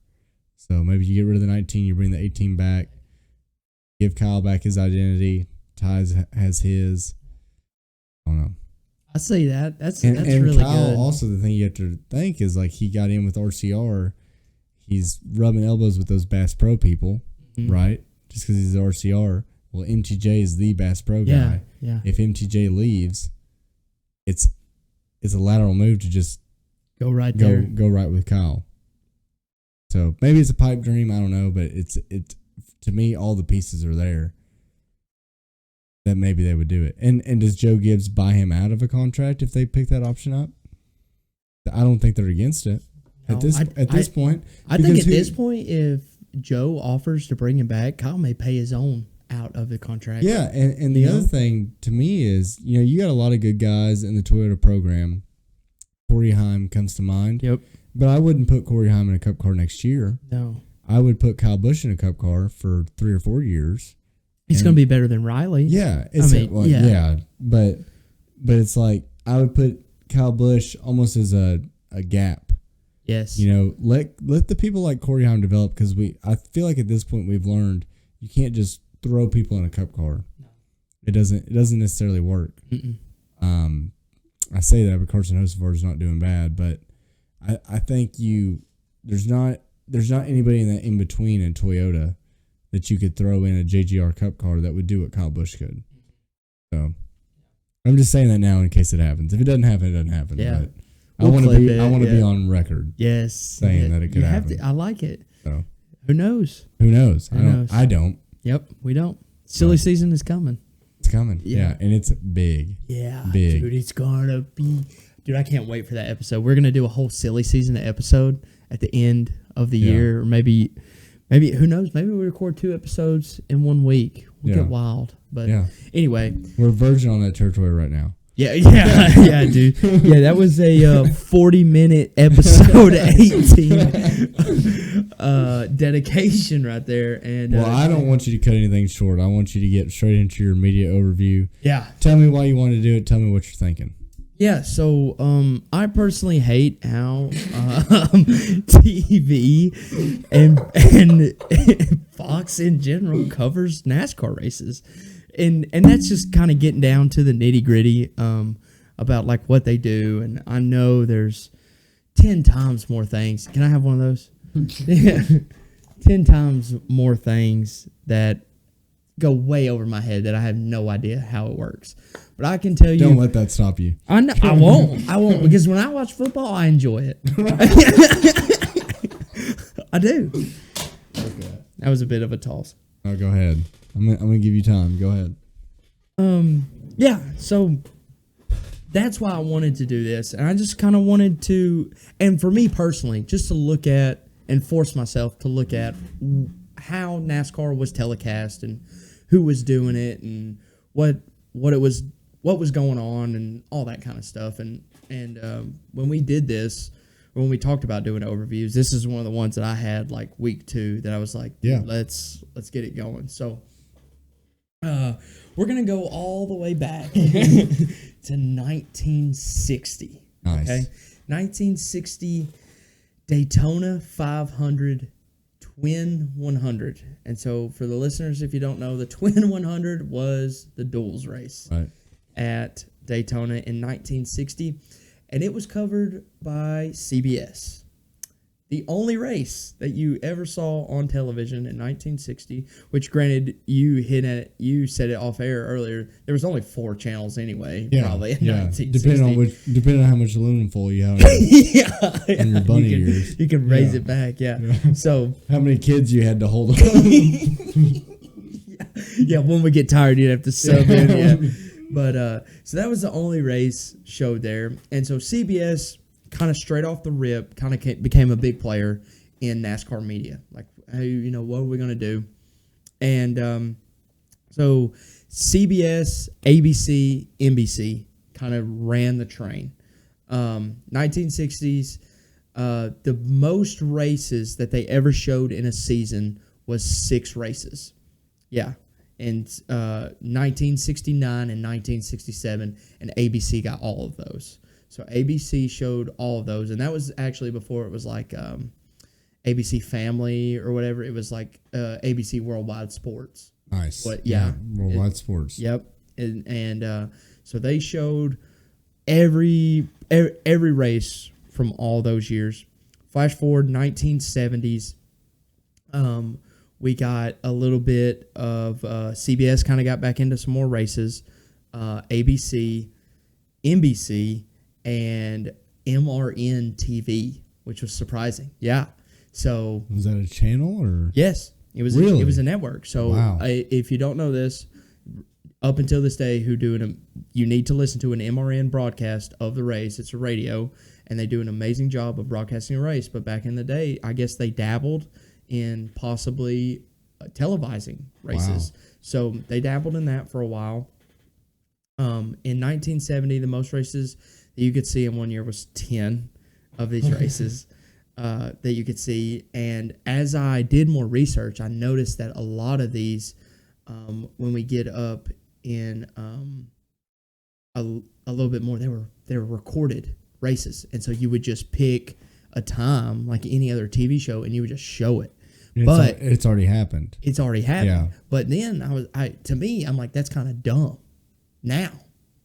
So maybe you get rid of the 19, you bring the 18 back, give Kyle back his identity. Ty has his. I don't know. I see that. That's and really Kyle, good. Also, the thing you have to think is like he got in with RCR. He's rubbing elbows with those Bass Pro people, right? Just because he's the RCR. Well, MTJ is the Bass Pro guy. Yeah. If MTJ leaves, it's a lateral move to just go right with Kyle. So maybe it's a pipe dream. I don't know, but it's to me all the pieces are there that maybe they would do it. And does Joe Gibbs buy him out of a contract if they pick that option up? I don't think they're against it at this point. I think at this point, if Joe offers to bring him back, Kyle may pay his own out of the contract. Yeah, and the other thing to me is, you got a lot of good guys in the Toyota program. Corey Heim comes to mind. Yep. But I wouldn't put Corey Heim in a Cup car next year. No. I would put Kyle Busch in a Cup car for 3 or 4 years. He's going to be better than Riley. Yeah. But it's like I would put Kyle Busch almost as a gap. Yes. Let the people like Corey Heim develop, because I feel like at this point we've learned you can't just throw people in a Cup car. No. It doesn't necessarily work. Mm-mm. I say that, but Carson Hocevar is not doing bad, but I think there's not anybody in that in between in Toyota that you could throw in a JGR Cup car that would do what Kyle Busch could. So I'm just saying that now in case it happens. If it doesn't happen, it doesn't happen. Yeah. But I want to be on record. Yes. Saying that it could happen. I like it. So who knows? I don't. Yep, we don't. Silly season is coming. It's coming. Yeah, and it's big. Yeah, big. Dude, it's gonna be. Dude, I can't wait for that episode. We're gonna do a whole silly season episode at the end of the year, or maybe who knows? Maybe we record 2 episodes in 1 week. We'll get wild. But anyway, we're virgin on that territory right now. Yeah, dude. Yeah, that was a 40-minute episode 18 dedication right there. And I don't want you to cut anything short. I want you to get straight into your media overview. Yeah. Tell me why you want to do it. Tell me what you're thinking. Yeah, so I personally hate how TV and Fox in general covers NASCAR races. And that's just kind of getting down to the nitty gritty about like what they do. And I know there's 10 times more things. Can I have one of those? 10 times more things that go way over my head that I have no idea how it works. But I can tell you. Don't let that stop you. I know, I won't because when I watch football, I enjoy it. I do. Okay. That was a bit of a toss. Oh, go ahead. I'm gonna give you time. Go ahead. Yeah. So that's why I wanted to do this, and I just kind of wanted to, and for me personally, just to look at and force myself to look at how NASCAR was telecast and who was doing it and what was going on and all that kind of stuff. And when we did this, when we talked about doing overviews, this is one of the ones that I had like week 2 that I was like, let's get it going. So. We're going to go all the way back to 1960. Nice. Okay? 1960 Daytona 500 Twin 100. And so for the listeners, if you don't know, the Twin 100 was the duels race at Daytona in 1960. And it was covered by CBS. The only race that you ever saw on television in 1960, which granted you said it off air earlier. There was only 4 channels anyway, probably in 1960. Depending on how much aluminum foil you have in your bunny ears. You can raise it back, yeah. So how many kids you had to hold on? Yeah, when we get tired, you'd have to sub in. Yeah, but so that was the only race showed there, and so CBS kind of straight off the rip kind of became a big player in NASCAR media. Like, hey, what are we gonna do? And so CBS, ABC, NBC kind of ran the train. 1960s, the most races that they ever showed in a season was 6 races. Yeah. In 1969 and 1967, and ABC got all of those. So ABC showed all of those, and that was actually before it was like ABC Family or whatever. It was like ABC Worldwide Sports. Nice. But yeah, Worldwide Sports. Yep. And so they showed every race from all those years. Flash forward 1970s. We got a little bit of CBS kind of got back into some more races. ABC, NBC, and MRN TV, which was surprising. Yeah. So was that a channel or? Yes, it was. Really? It was a network. So wow. If you don't know this, up until this day, you need to listen to an MRN broadcast of the race. It's a radio, and they do an amazing job of broadcasting a race. But back in the day, I guess they dabbled in possibly televising races. Wow. So they dabbled in that for a while. In 1970, the most races that you could see in one year was 10 of these races that you could see. And as I did more research, I noticed that a lot of these, when we get up in a little bit more, they were recorded races. And so you would just pick a time like any other TV show and you would just show it. But it's already happened. It's already happened. Yeah. But then I'm like, that's kind of dumb now,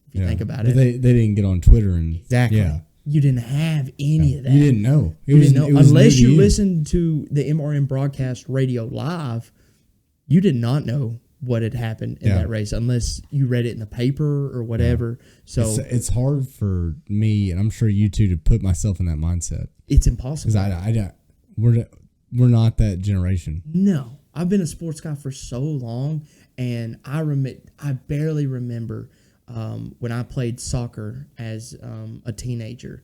if you think about it. They didn't get on Twitter and exactly. Yeah. You didn't have any of that. You didn't know. You didn't know. Unless you listened to the MRN broadcast radio live, you did not know what had happened in that race unless you read it in the paper or whatever. Yeah. So it's hard for me, and I'm sure you too, to put myself in that mindset. It's impossible. Because we're not that generation. No. I've been a sports guy for so long, and I barely remember when I played soccer as a teenager.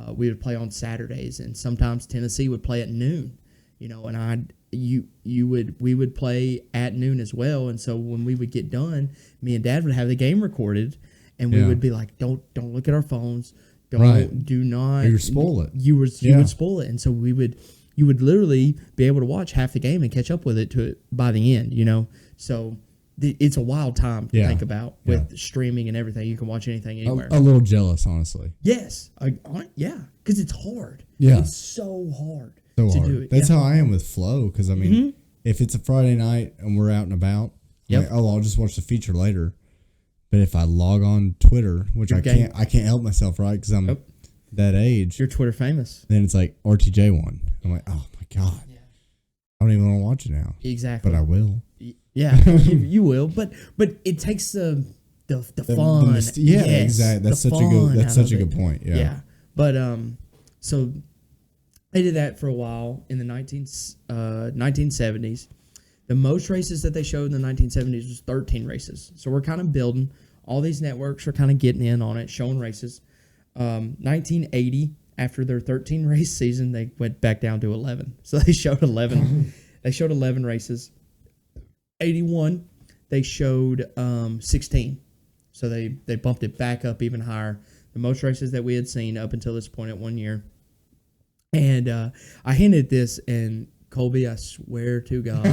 We would play on Saturdays, and sometimes Tennessee would play at noon. And we would play at noon as well. And so when we would get done, me and Dad would have the game recorded, and we would be like, "Don't look at our phones. Do not. You would spoil it. You would spoil it." And so you would literally be able to watch half the game and catch up with it by the end. So it's a wild time to think about with streaming and everything. You can watch anything anywhere. A little jealous, honestly. Yes, because it's hard. Yeah, it's so hard. So to hard. Do it. That's how I am with Flow. Because I mean, if it's a Friday night and we're out and about, I'm like, I'll just watch the feature later. But if I log on Twitter, which I can't help myself, right? Because I'm that age. You're Twitter famous. Then it's like RTJ one. I'm like, oh my god, I don't even want to watch it now. Exactly. But I will. Yeah, you will. But it takes the fun. Exactly. That's such a good point. Yeah. But so they did that for a while in the 1970s. The most races that they showed in the 1970s was 13 races. So we're kind of building. All these networks are kind of getting in on it, showing races. 1980, after their 13 race season, they went back down to 11. So they showed 11. They showed 11 races. 81, they showed 16. So they bumped it back up even higher. The most races that we had seen up until this point at 1 year. And I hinted this, and Colby, I swear to God,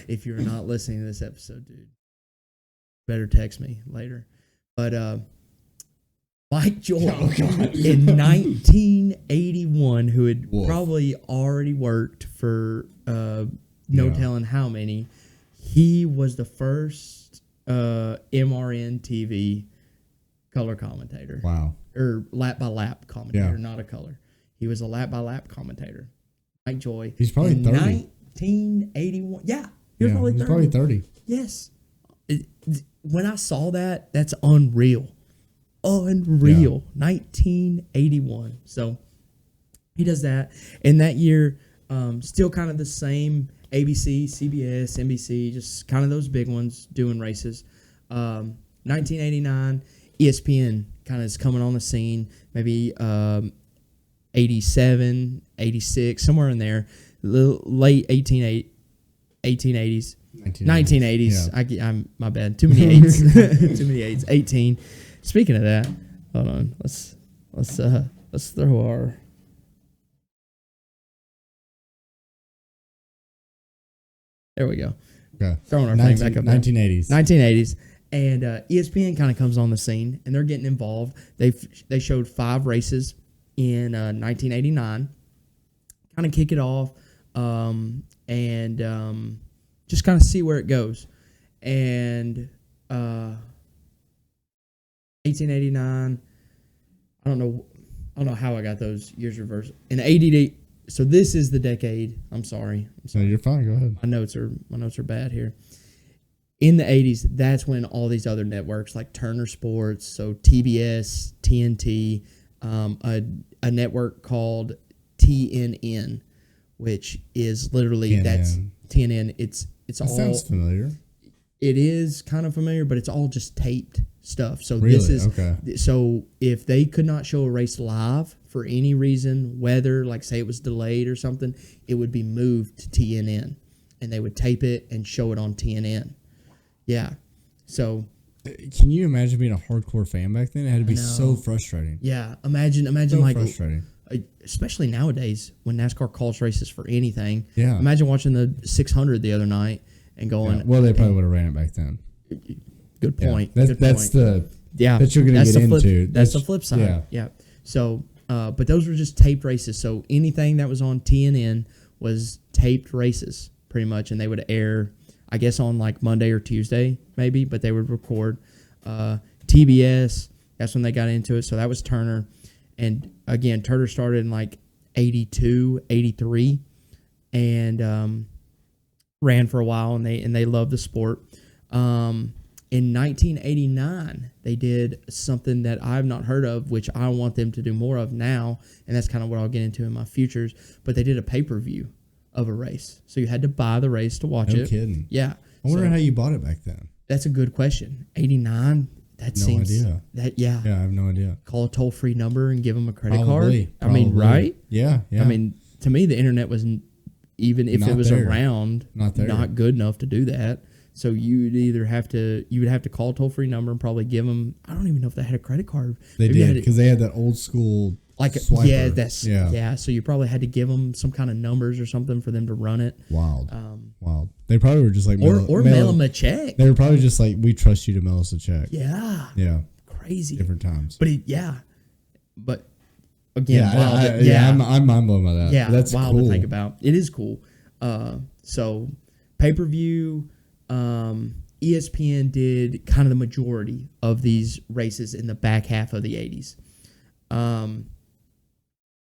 if you're not listening to this episode, dude, better text me later. But Mike Jordan in 1981, who had probably already worked for no telling how many, he was the first MRN TV color commentator. Wow. Or lap by lap commentator, not a color. He was a lap by lap commentator. Mike Joy. He's probably in 30. 1981. Yeah, he was probably 30. He's probably 30. Yes. When I saw that, that's unreal. Unreal. 1981. So he does that. And that year, still kind of the same ABC, CBS, NBC, just kind of those big ones doing races. 1989, ESPN kind of is coming on the scene. Maybe 87, 86, somewhere in there. Late 1880s. 1980s. Yeah. I'm my bad. Too many eights. Too many eights. 18. Speaking of that, hold on. Let's throw our. There we go. Okay. Throwing our thing back up. 1980s. 1980s, and ESPN kind of comes on the scene, and they're getting involved. They showed 5 races in 1989. Kind of kick it off, and just kind of see where it goes. And 1889, I don't know how I got those years reversed. In 88, so this is the decade. I'm sorry. No, you're fine. Go ahead. My notes are bad here. In the 80s, that's when all these other networks like Turner Sports, so TBS, TNT, a network called TNN, which is literally TNN. That's TNN. It all sounds familiar. It is kind of familiar, but it's all just taped stuff. So Really? this is Okay. So if they could not show a race live for any reason, whether like say it was delayed or something, it would be moved to TNN, and they would tape it and show it on TNN. Yeah. So Can you imagine being a hardcore fan back then? It had to be so frustrating. yeah, imagine So like frustrating. especially nowadays when NASCAR calls races for anything. Yeah. Imagine watching the 600 the other night and going. Yeah. Well, they probably would have ran it back then. Good point. Yeah. Good That's point. the Yeah, that you're going to get into. That's the flip side. Yeah. Yeah. So, but those were just taped races. So anything that was on TNN was taped races, pretty much, and they would air, I guess, on like Monday or Tuesday, maybe, but they would record. TBS, that's when they got into it. So that was Turner, and again, Turner started in like 82, 83, and ran for a while, and they loved the sport. In 1989, they did something that I've not heard of, which I want them to do more of now, and that's kind of what I'll get into in my futures. But they did a pay-per-view of a race, so you had to buy the race to watch it. No kidding. Yeah, I wonder how you bought it back then. that's a good question. 89. That No seems idea. that yeah. Yeah, I have no idea. Call a toll-free number and give them a credit Probably. card. I mean, right? Yeah. I mean, to me, the internet wasn't even if Not it was there. around, Not there. not good enough to do that. So you would have to call a toll-free number and probably give them. I don't even know if they had a credit card. They Maybe you did had because they had that old school like swiper. yeah. So you probably had to give them some kind of numbers or something for them to run it. Wild. Wild. They probably were just like Or mail them a check. They were probably just like, we trust you to mail us a check. Yeah. Yeah. Crazy. Different times. But but again, wild. I'm mind blown by that. Yeah, That's wild cool. to think about. It is cool. So pay-per-view, ESPN did kind of the majority of these races in the back half of the 80s.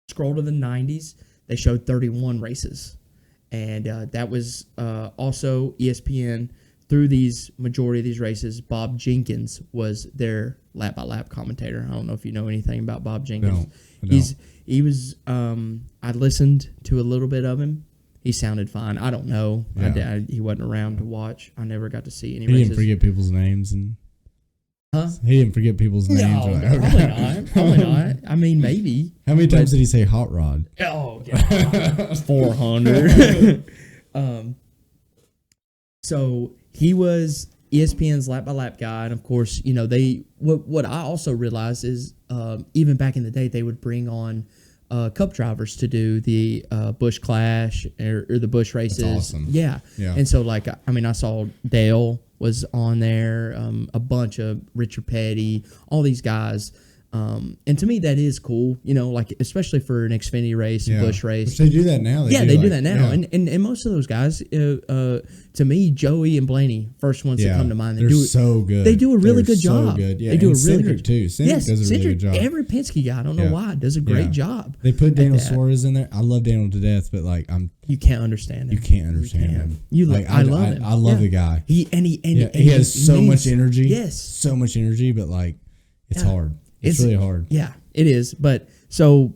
Scroll to the 90s, they showed 31 races. And that was also ESPN. Through these majority of these races, Bob Jenkins was their lap-by-lap commentator. I don't know if you know anything about Bob Jenkins. No, I don't. He was. I listened to a little bit of him. He sounded fine. I don't know. Yeah. He wasn't around to watch. I never got to see any He races. didn't forget people's names and. Huh? He didn't forget people's names. No, Right? probably not. Probably not. I mean, maybe. How many times did he say hot rod? Oh, God. 400. So he was ESPN's lap-by-lap guy, and of course, you know, what I also realized is even back in the day, they would bring on Cup drivers to do the Busch Clash or the Busch races. That's awesome. Yeah. And so, like, I mean, I saw Dale was on there, a bunch of Richard Petty, all these guys. And to me, that is cool, like especially for an Xfinity race, a Busch race. Which they do that now. They do that now. Yeah. And most of those guys, to me, Joey and Blaney, first ones that come to mind. They're so good. They do a really good job. So good. Yeah. They do and a really Cindric good too. Cindric does a really good job. Every Penske guy, I don't know why, does a great job. They put Daniel Suarez in there. I love Daniel to death, but like you can't understand him. You can't understand him. I love him. I love the guy. He has so much energy. Yes, so much energy, but like it's hard. It's really hard. Yeah, it is. But so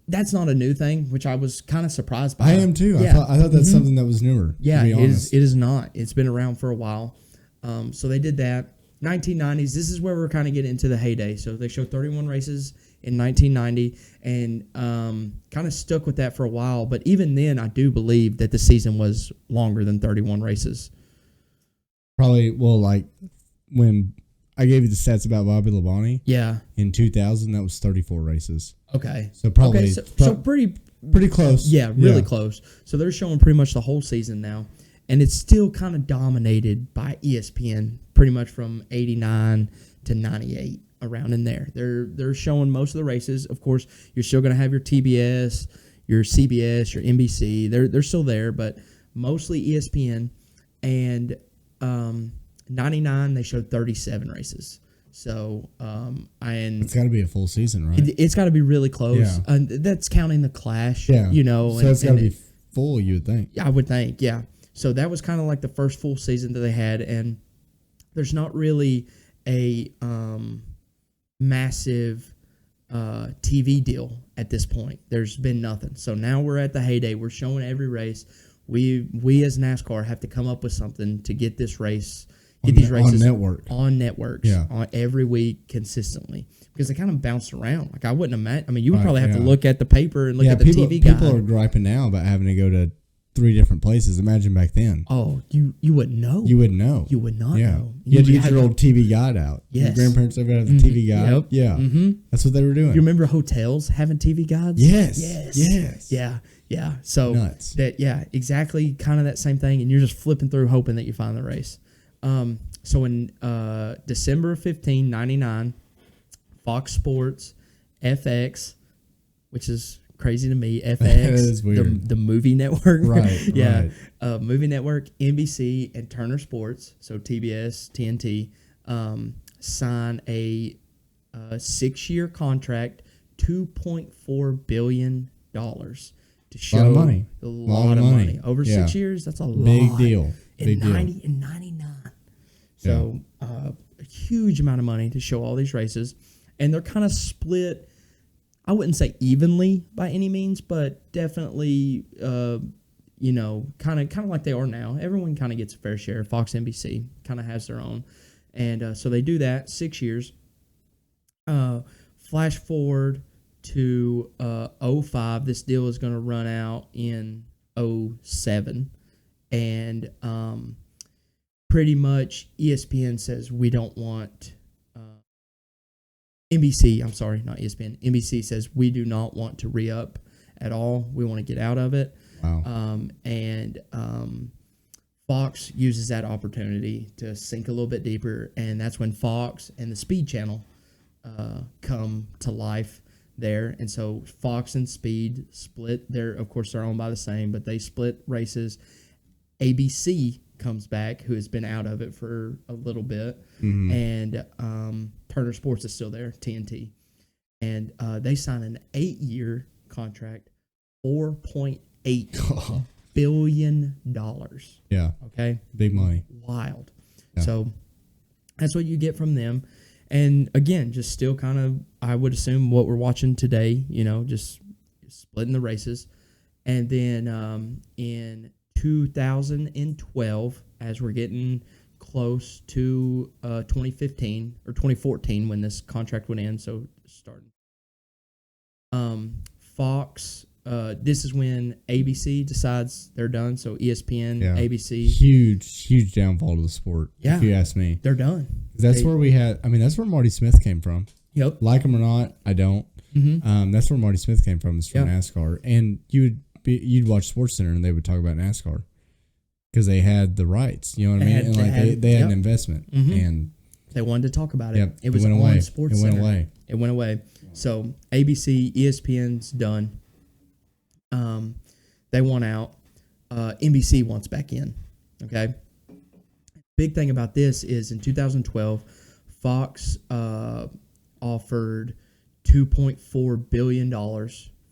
that's not a new thing, which I was kind of surprised by. I am too. Yeah. I thought that's something that was newer. Yeah, to be honest. It is not. It's been around for a while. So they did that. 1990s. This is where we're kind of getting into the heyday. So they showed 31 races in 1990 and kind of stuck with that for a while. But even then, I do believe that the season was longer than 31 races. Probably. Well, like when I gave you the stats about Bobby Labonte. Yeah. In 2000, that was 34 races. Okay. So probably. Okay, so pretty close. Yeah, really close. So they're showing pretty much the whole season now. And it's still kind of dominated by ESPN, pretty much from 89 to 98, around in there. They're showing most of the races. Of course, you're still going to have your TBS, your CBS, your NBC. They're still there, but mostly ESPN. And 99, they showed 37 races. So, it's got to be a full season, right? It's got to be really close. Yeah. That's counting the Clash, So it's got to be full, you would think. I would think, yeah. So that was kind of like the first full season that they had, and there's not really a massive TV deal at this point. There's been nothing. So now we're at the heyday. We're showing every race. We as NASCAR have to come up with something to get this race. Get these races on networks on every week consistently, because they kind of bounce around. Like I wouldn't imagine. I mean, you would probably have to look at the paper and look at the TV guide. People are griping now about having to go to 3 different places. Imagine back then. Oh, you wouldn't know. You wouldn't know. You would not know. You had to get your old TV guide out. Yes. Your grandparents ever had the TV guide? Yep. Yeah. Mm-hmm. That's what they were doing. You remember hotels having TV guides? Yes. Yeah. So nuts. Exactly, kind of that same thing, and you're just flipping through hoping that you find the race. So in December of 1999, Fox Sports, FX, which is crazy to me, FX, is weird. The movie network, right? Movie network, NBC, and Turner Sports, so TBS, TNT, sign a 6-year contract, $2.4 billion to show a lot of money. A lot of money. Over 6 years, that's a lot. Big deal. In 99. So a huge amount of money to show all these races. And they're kind of split, I wouldn't say evenly by any means, but definitely, kind of like they are now. Everyone kind of gets a fair share. Fox, NBC kind of has their own. And so they do that 6 years. Flash forward to 05. This deal is going to run out in 07. And pretty much ESPN says we don't want NBC. I'm sorry, not ESPN. NBC says we do not want to re-up at all. We want to get out of it. Wow. And Fox uses that opportunity to sink a little bit deeper, and that's when Fox and the Speed Channel come to life there. And so Fox and Speed split. Of course, they're owned by the same, but they split races. ABC comes back, who has been out of it for a little bit, and Turner Sports is still there, TNT, and they sign an 8-year contract, $4.8 billion. Yeah. Okay. Big money. Wild. Yeah. So that's what you get from them, and again, just still kind of, I would assume what we're watching today. Just splitting the races, and then in 2012, as we're getting close to 2015 or 2014 when this contract went in, so starting. Fox, this is when ABC decides they're done. So ESPN, ABC, huge downfall to the sport. Yeah, if you ask me, they're done. That's where we had. I mean, that's where Marty Smith came from. Yep. Like him or not, I don't. Mm-hmm. That's where Marty Smith came from. Is from NASCAR, and you'd watch SportsCenter and they would talk about NASCAR because they had the rights. You know what I mean? And they had an investment, and they wanted to talk about it. Yep, it was went on away. SportsCenter. It went away. It went away. So ABC, ESPN's done. They want out. NBC wants back in. Okay. Big thing about this is in 2012, Fox offered $2.4 billion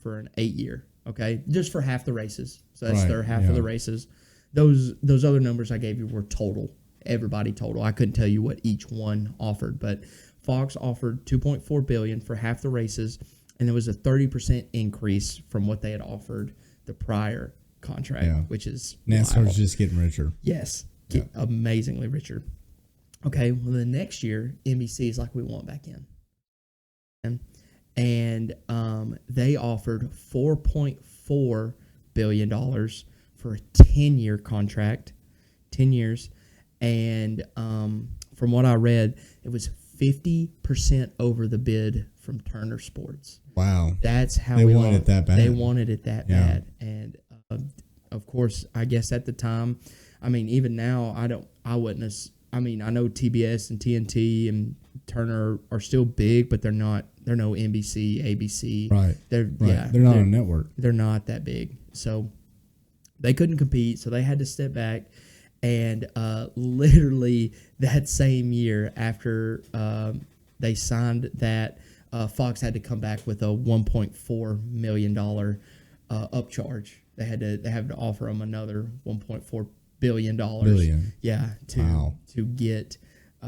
for an 8-year. Okay, just for half the races. So that's their half of the races. Those other numbers I gave you were total. Everybody total. I couldn't tell you what each one offered, but Fox offered $2.4 billion for half the races, and there was a 30% increase from what they had offered the prior contract, which is NASCAR's just getting richer. Yes, amazingly richer. Okay, well the next year NBC is like, we want back in, and they offered $4.4 billion for a 10-year contract, 10 years, and from what I read, it was 50% over the bid from Turner Sports. Wow, that's how they wanted it that bad. They wanted it that bad, and of course, I guess at the time, I mean, even now, I wouldn't. I mean, I know TBS and TNT and Turner are still big, but they're not. They're no NBC, ABC. Right. They're they're not a network. They're not that big, so they couldn't compete. So they had to step back, and literally that same year after they signed that, Fox had to come back with a $1.4 million upcharge. They had to offer them another $1.4 billion. Yeah, to get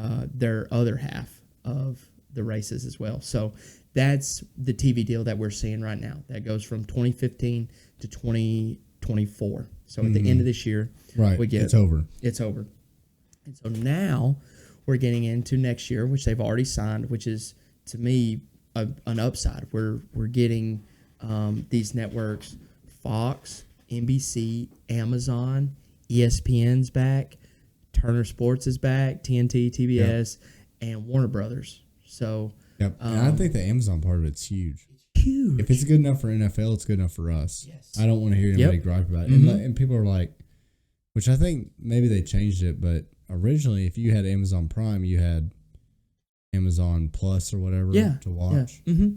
their other half of the races as well. So that's the TV deal that we're seeing right now. That goes from 2015 to 2024. So at the end of this year, we get it's over. It's over. And so now we're getting into next year, which they've already signed, which is to me an upside. We're getting these networks. Fox, NBC, Amazon, ESPN's back, Turner Sports is back, TNT, TBS, and Warner Brothers. So, and I think the Amazon part of it's huge. Huge. If it's good enough for NFL, it's good enough for us. Yes. I don't want to hear anybody gripe about it. And people are like, which I think maybe they changed it, but originally, if you had Amazon Prime, you had Amazon Plus or whatever to watch. Yeah.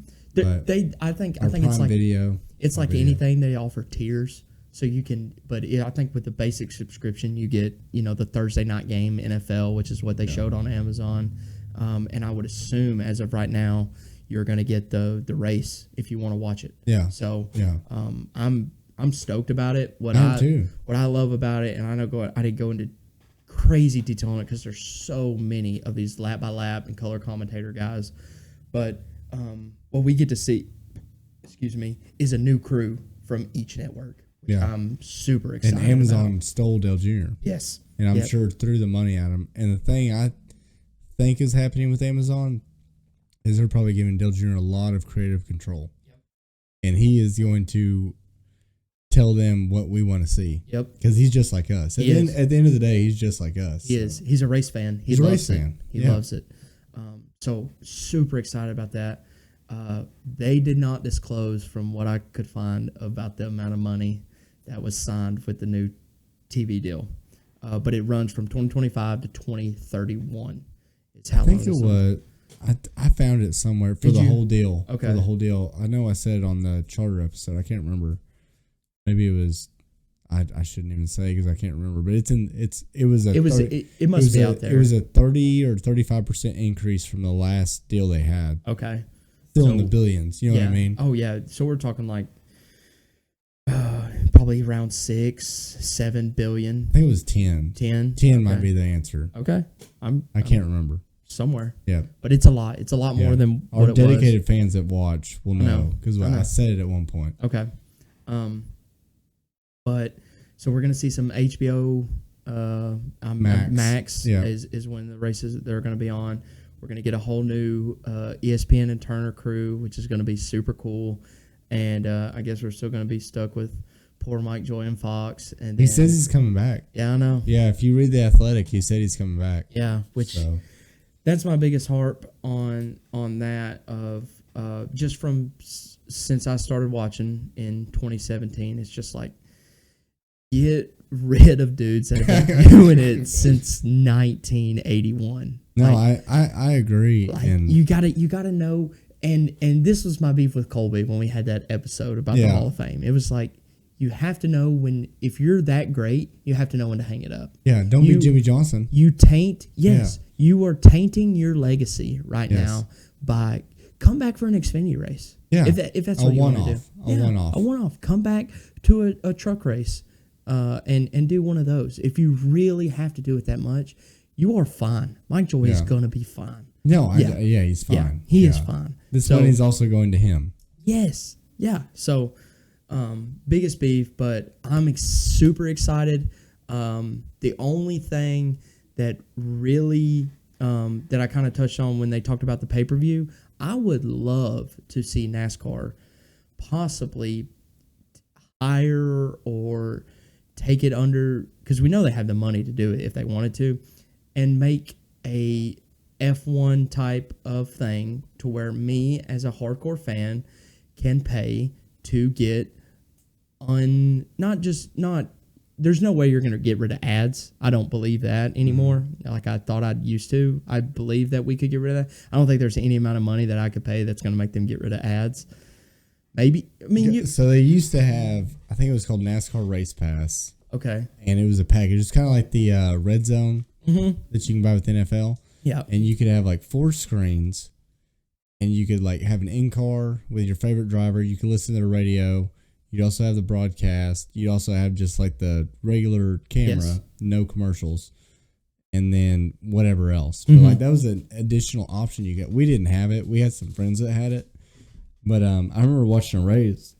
I think it's like video. It's like anything, they offer tiers, so you can. But I think with the basic subscription, you get the Thursday night game NFL, which is what they showed on Amazon, and I would assume as of right now, you're going to get the race if you want to watch it. Yeah. So yeah, I'm stoked about it. What I love about it, and I didn't go into crazy detail on it because there's so many of these lap by lap and color commentator guys, but what we get to see, is a new crew from each network. Yeah, I'm super excited. And Amazon stole Dale Jr. Yes, and I'm sure threw the money at him. And the thing I think is happening with Amazon is they're probably giving Dale Jr. a lot of creative control, and he is going to tell them what we want to see. Yep, because he's just like us. At the end of the day, he's just like us. He is. He's a race fan. He loves it. He loves it. So super excited about that. They did not disclose, from what I could find, about the amount of money that was signed with the new TV deal, but it runs from 2025 to 2031. It's how I think it was. I found it somewhere for the whole deal. Okay, for the whole deal. I know I said it on the charter episode. I can't remember. Maybe it was. I shouldn't even say because I can't remember. But it must be out there. It was a 30 or 35% increase from the last deal they had. Okay. Still in the billions, you know what I mean? Oh yeah. So we're talking like probably around 6-7 billion. I think it was 10. 10 might be the answer. Okay. I can't remember. Somewhere. Yeah. But it's a lot. It's a lot more than what it was. Our dedicated fans that watch will know because I said it at one point. Okay. But so we're gonna see some HBO Max is when the races they're gonna be on. We're going to get a whole new ESPN and Turner crew, which is going to be super cool. And I guess we're still going to be stuck with poor Mike Joy and Fox. And he says he's coming back. Yeah, I know. Yeah, if you read The Athletic, he said he's coming back. Yeah, that's my biggest harp on that of just from since I started watching in 2017. It's just like, get rid of dudes that have been doing it since 1981. No, I agree. Like, you gotta know, And this was my beef with Colby when we had that episode about the Hall of Fame. It was like, you have to know if you're that great, you have to know when to hang it up. Yeah, don't be Jimmy Johnson. You you are tainting your legacy right now by come back for an Xfinity race. Yeah, if that's what you want to do. A one-off. Come back to a truck race and do one of those. If you really have to do it that much, you are fine. Mike Joy is going to be fine. No, he's fine. Yeah, he is fine. This money's also going to him. Yes. Yeah. So, biggest beef, but I'm super excited. The only thing that really that I kind of touched on when they talked about the pay-per-view, I would love to see NASCAR possibly hire or take it under, because we know they have the money to do it if they wanted to, and make a F1 type of thing to where me as a hardcore fan can pay to get there's no way you're going to get rid of ads. I don't believe that anymore. Like I thought I'd used to. I believe that we could get rid of that. I don't think there's any amount of money that I could pay that's going to make them get rid of ads. Maybe. I mean, so they used to have, I think it was called NASCAR Race Pass. Okay. And it was a package. It's kind of like the Red Zone that you can buy with NFL. Yeah. And you could have like 4 screens, and you could like have an in-car with your favorite driver. You could listen to the radio. You'd also have the broadcast. You'd also have just like the regular camera, no commercials, and then whatever else. But like that was an additional option you get. We didn't have it. We had some friends that had it, but I remember watching a race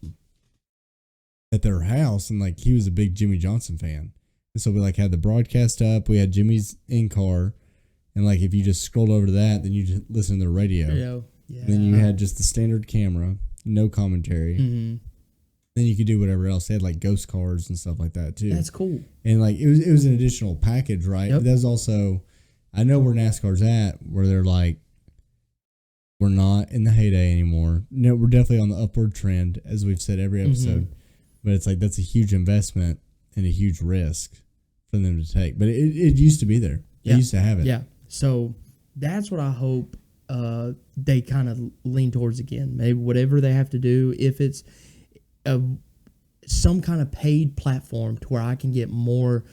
at their house, and like he was a big Jimmy Johnson fan, and so we like had the broadcast up. We had Jimmy's in car, and like if you just scrolled over to that, then you just listen to the radio. Yeah. And then you had just the standard camera, no commentary. Mm-hmm. Then you could do whatever else. They had like ghost cars and stuff like that too. That's cool. And like it was an additional package, right? Yep. That was also, I know where NASCAR's at, where they're like, we're not in the heyday anymore. No, we're definitely on the upward trend, as we've said every episode. But it's like that's a huge investment and a huge risk for them to take. But it used to be there. They used to have it. Yeah. So that's what I hope they kind of lean towards again. Maybe whatever they have to do, if it's some kind of paid platform to where I can get more.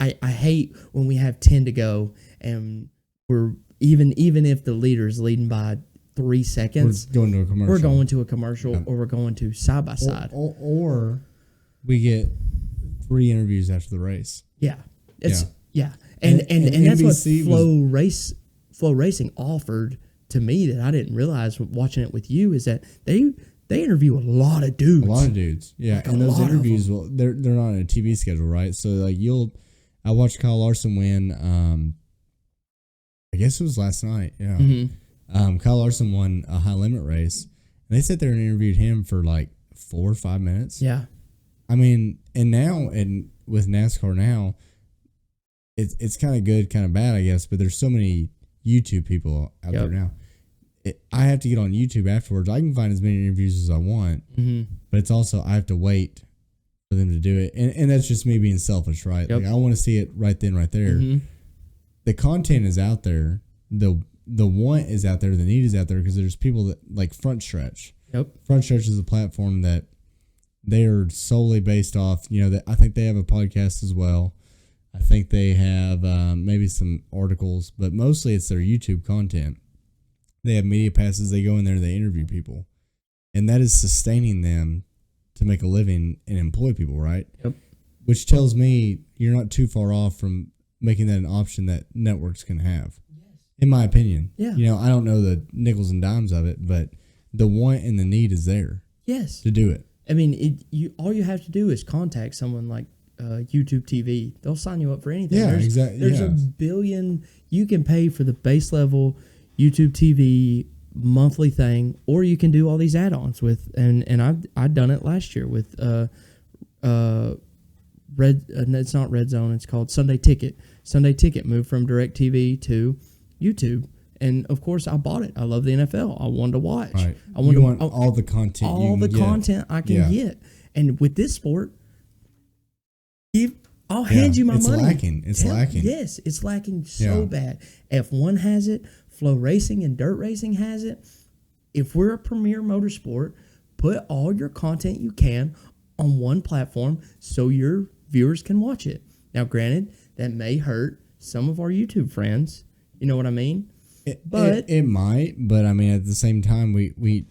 I hate when we have 10 to go and we're even if the leader is leading by 3 seconds, we're going to a commercial. We're going to a commercial, or we're going to side by side, or we get 3 interviews after the race. Yeah, it's and that's what Flow Racing offered to me that I didn't realize watching it with you, is that they interview a lot of dudes. A lot of dudes. Yeah. Like and those interviews, well, they're not on a TV schedule, right? So like I watched Kyle Larson win, I guess it was last night. Yeah. Mm-hmm. Kyle Larson won a high limit race, and they sat there and interviewed him for like 4 or 5 minutes. Yeah. I mean, and with NASCAR now, it's kind of good, kind of bad, I guess, but there's so many YouTube people out there now. I have to get on YouTube afterwards. I can find as many interviews as I want, but it's also I have to wait for them to do it, and that's just me being selfish, right? Like I want to see it right then, right there. The content is out there. The want is out there. The need is out there, because there's people that like Front Stretch. Front Stretch is a platform that they are solely based off. That I think they have a podcast as well. I think they have maybe some articles, but mostly it's their YouTube content. They have media passes. They go in there, they interview people, and that is sustaining them to make a living and employ people, right? Which tells me you're not too far off from making that an option that networks can have, in my opinion. I don't know the nickels and dimes of it, but the want and the need is there. To do it. I mean, all you have to do is contact someone like YouTube TV. They'll sign you up for anything. Exactly. There's a billion. You can pay for the base level YouTube TV monthly thing, or you can do all these add-ons with, and I've done it last year with it's not Red Zone, it's called Sunday Ticket. Sunday Ticket moved from DirecTV to YouTube, and of course I bought it. I love the NFL. I wanted to watch. Right. I want all the content. Content I can get, and with this sport, I'll hand you my money. It's lacking. Yes, it's lacking so bad. F1 has it. Flow Racing and Dirt Racing has it. if we're a premier motorsport, put all your content you can on one platform so your viewers can watch it. Now, granted, that may hurt some of our YouTube friends. You know what I mean? It might, but I mean, at the same time, we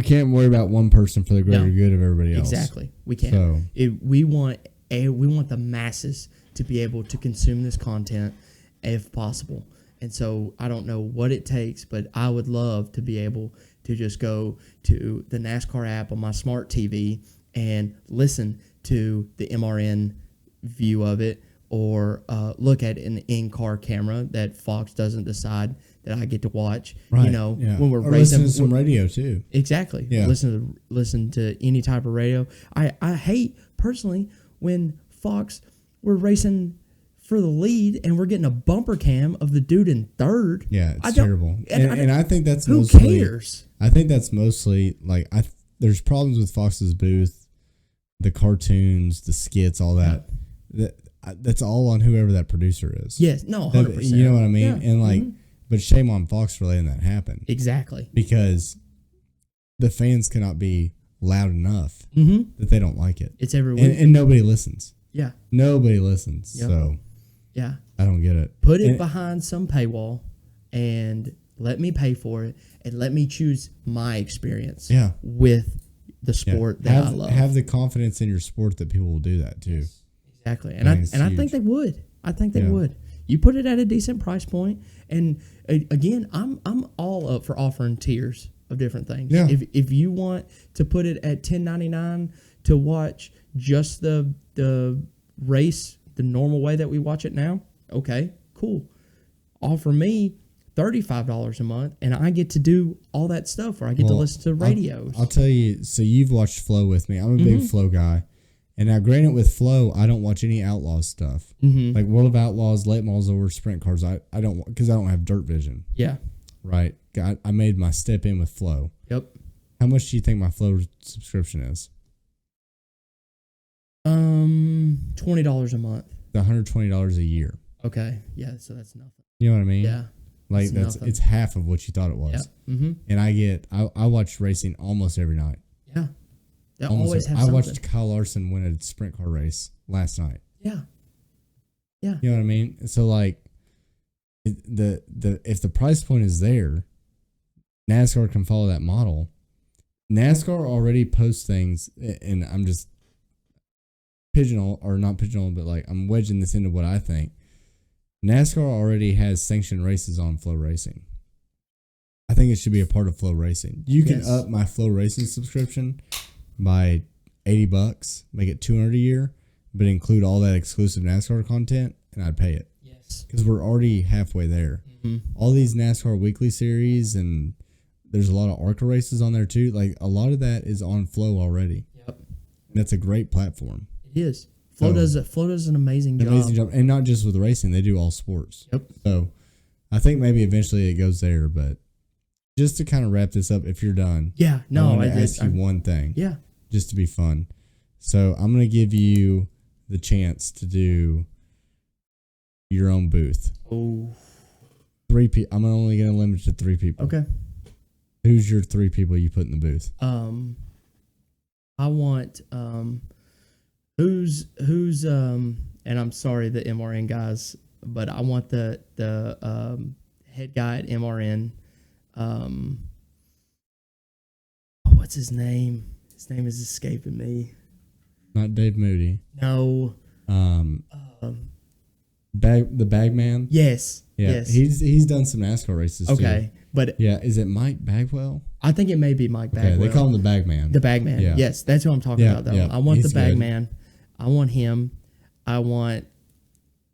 can't worry about one person for the greater good of everybody else. Exactly, we can't. So, we want the masses to be able to consume this content if possible. And so I don't know what it takes, but I would love to be able to just go to the NASCAR app on my smart TV and listen to the MRN view of it, or look at an in-car camera that Fox doesn't decide that I get to watch. right, You know, when we're or racing, listen to some radio too. exactly. Yeah. Listen to any type of radio. I hate personally when Fox, we're racing for the lead and we're getting a bumper cam of the dude in third. Yeah, it's terrible. And I think that's who mostly, cares? I think that's mostly like there's problems with Fox's booth, the cartoons, the skits, all that. That's all on whoever that producer is. Yes, no, 100%. You know what I mean? Yeah. And like, but shame on Fox for letting that happen. Exactly. Because the fans cannot be loud enough that they don't like it. It's every week. And nobody listens. Yeah. Nobody listens. Yep. So yeah. I don't get it. Put it behind some paywall and let me pay for it and let me choose my experience with the sport that I love. Have the confidence in your sport that people will do that too. Exactly. And I think they would. I think they would. You put it at a decent price point, and again, I'm all up for offering tiers of different things. Yeah. If you want to put it at $10.99 to watch just the race the normal way that we watch it now, okay, cool. Offer me $35 a month, and I get to do all that stuff where I get to listen to radios. I'll tell you, so you've watched Flow with me. I'm a big Flow guy. And now, granted, with Flow, I don't watch any Outlaws stuff. Like World of Outlaws, Late Models, or Sprint Cars. I don't, because I don't have dirt vision. Yeah. Right. I made my step in with Flow. Yep. How much do you think my Flow subscription is? $20 a month. $120 a year. Okay. Yeah. So that's nothing. You know what I mean? Yeah. Like it's half of what you thought it was. Yeah. And I watch racing almost every night. Yeah. They always have something. I watched Kyle Larson win a sprint car race last night. Yeah. Yeah. You know what I mean? So like if the price point is there, NASCAR can follow that model. NASCAR already posts things, and I'm just but like I'm wedging this into what I think. NASCAR already has sanctioned races on Flow Racing. I think it should be a part of Flow Racing. You can up my Flow Racing subscription by $80, make it $200 a year, but include all that exclusive NASCAR content, and I'd pay it. Yes. Because we're already halfway there. All these NASCAR weekly series, and there's a lot of ARCA races on there too. Like a lot of that is on Flow already. Yep. And that's a great platform. It is. Flow does an amazing job. And not just with racing, they do all sports. Yep. So I think maybe eventually it goes there, but just to kind of wrap this up, if you're done, yeah, no, I want to ask you one thing. Yeah. Just to be fun. So I'm going to give you the chance to do your own booth. Oh. 3 people. I'm only going to limit it to 3 people. Okay. Who's your 3 people you put in the booth? I want who's and I'm sorry the MRN guys, but I want the head guy at MRN. What's his name? His name is escaping me. Not Dave Moody. No. The bag man? Yes. Yeah. Yes. He's done some NASCAR races too. Okay. But yeah, is it Mike Bagwell? I think it may be Mike Bagwell. Okay, they call him the bag man. The bag man. Yeah. Yes, that's who I'm talking about though. Yeah. I want He's the bag good. man. I want him. I want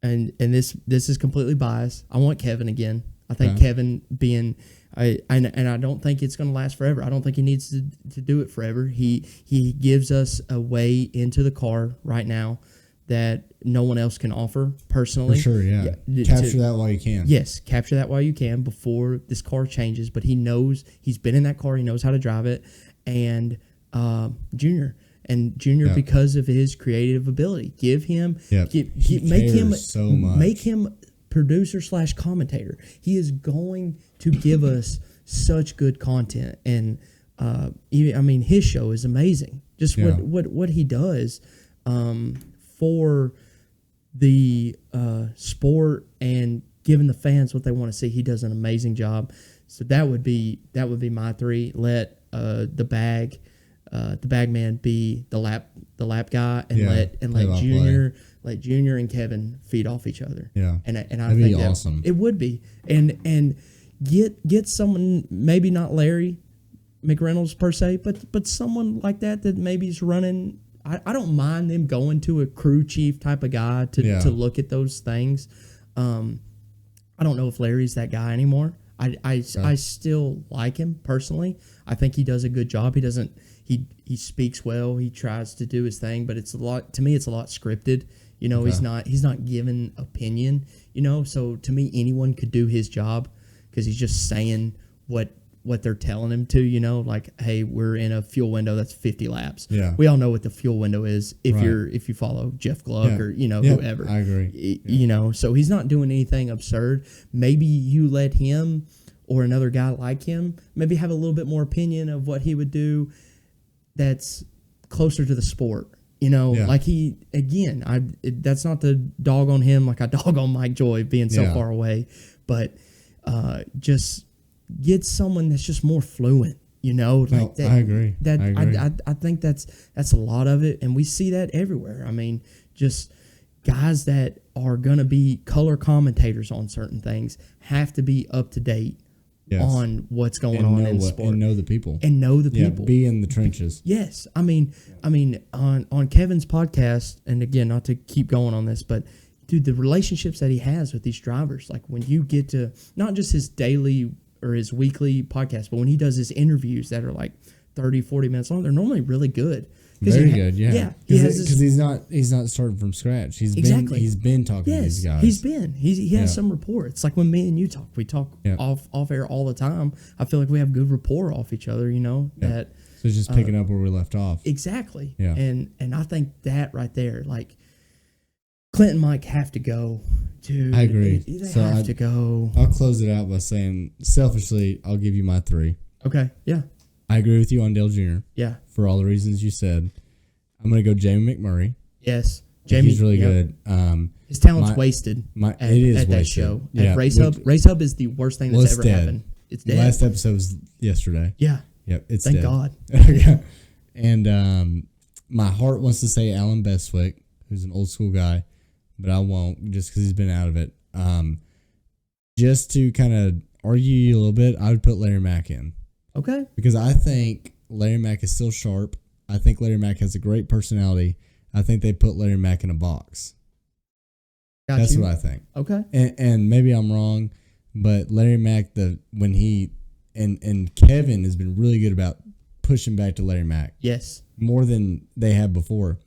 and this is completely biased. I want Kevin again. I think Kevin being and I don't think it's going to last forever. I don't think he needs to do it forever. He gives us a way into the car right now that no one else can offer personally. For sure, yeah. Capture that while you can. Yes, capture that while you can before this car changes. But he knows, he's been in that car. He knows how to drive it. And Junior, because of his creative ability, give him, make him producer / commentator. He is going to give us such good content, and even, I mean, his show is amazing. Just what he does for the sport and giving the fans what they want to see. He does an amazing job. So that would be my 3. Let the bag man be the lap guy, and let Junior and Kevin feed off each other. Yeah, and I that'd think be awesome. It would be, and get someone, maybe not Larry McReynolds per se, but someone like that maybe is running. I don't mind them going to a crew chief type of guy to look at those things. I don't know if Larry's that guy anymore. I still like him personally. I think he does a good job. He speaks well. He tries to do his thing, but it's a lot scripted. You know, he's not giving opinion, you know. So to me, anyone could do his job because he's just saying what they're telling him to, you know, like, hey, we're in a fuel window that's 50 laps. Yeah. We all know what the fuel window is if you follow Jeff Gluck or, you know, whoever. I agree. You know, so he's not doing anything absurd. Maybe you let him or another guy like him maybe have a little bit more opinion of what he would do that's closer to the sport. You know, like that's not the dog on him like I dog on Mike Joy being so far away, but just get someone that's just more fluent, you know. Like that, I agree. I think that's a lot of it, and we see that everywhere. I mean, just guys that are gonna be color commentators on certain things have to be up to date on what's going on in sport, and know the people, be in the trenches. Yes, I mean, on Kevin's podcast, and again, not to keep going on this, but dude, the relationships that he has with these drivers, like when you get to not just his daily or his weekly podcast, but when he does his interviews that are like 30, 40 minutes long, they're normally really good. Very good, yeah. Yeah, because he's not starting from scratch. He's been talking to these guys. He has some rapport. It's like when me and you talk. We talk off air all the time. I feel like we have good rapport off each other. You know that. So it's just picking up where we left off. Exactly. Yeah. And I think that right there, like Clint and Mike have to go. Dude, I agree. They have to go. I'll close it out by saying, selfishly, I'll give you my 3. Okay. Yeah. I agree with you on Dale Jr. Yeah. For all the reasons you said. I'm going to go Jamie McMurray. Yes. Jamie. He's really good. His talent's wasted it is at wasted. that show. Yeah. At Race Hub. Race Hub is the worst thing that's ever happened. It's dead. Last episode was yesterday. Yeah. Yep. It's Thank dead. God. Yeah. And my heart wants to say Alan Bestwick, who's an old school guy, but I won't just because he's been out of it. Just to kind of argue you a little bit, I would put Larry Mack in. Okay. Because I think Larry Mack is still sharp. I think Larry Mack has a great personality. I think they put Larry Mack in a box. That's what I think. Okay. And maybe I'm wrong, but Larry Mack, when he and Kevin has been really good about pushing back to Larry Mack. Yes. More than they have before.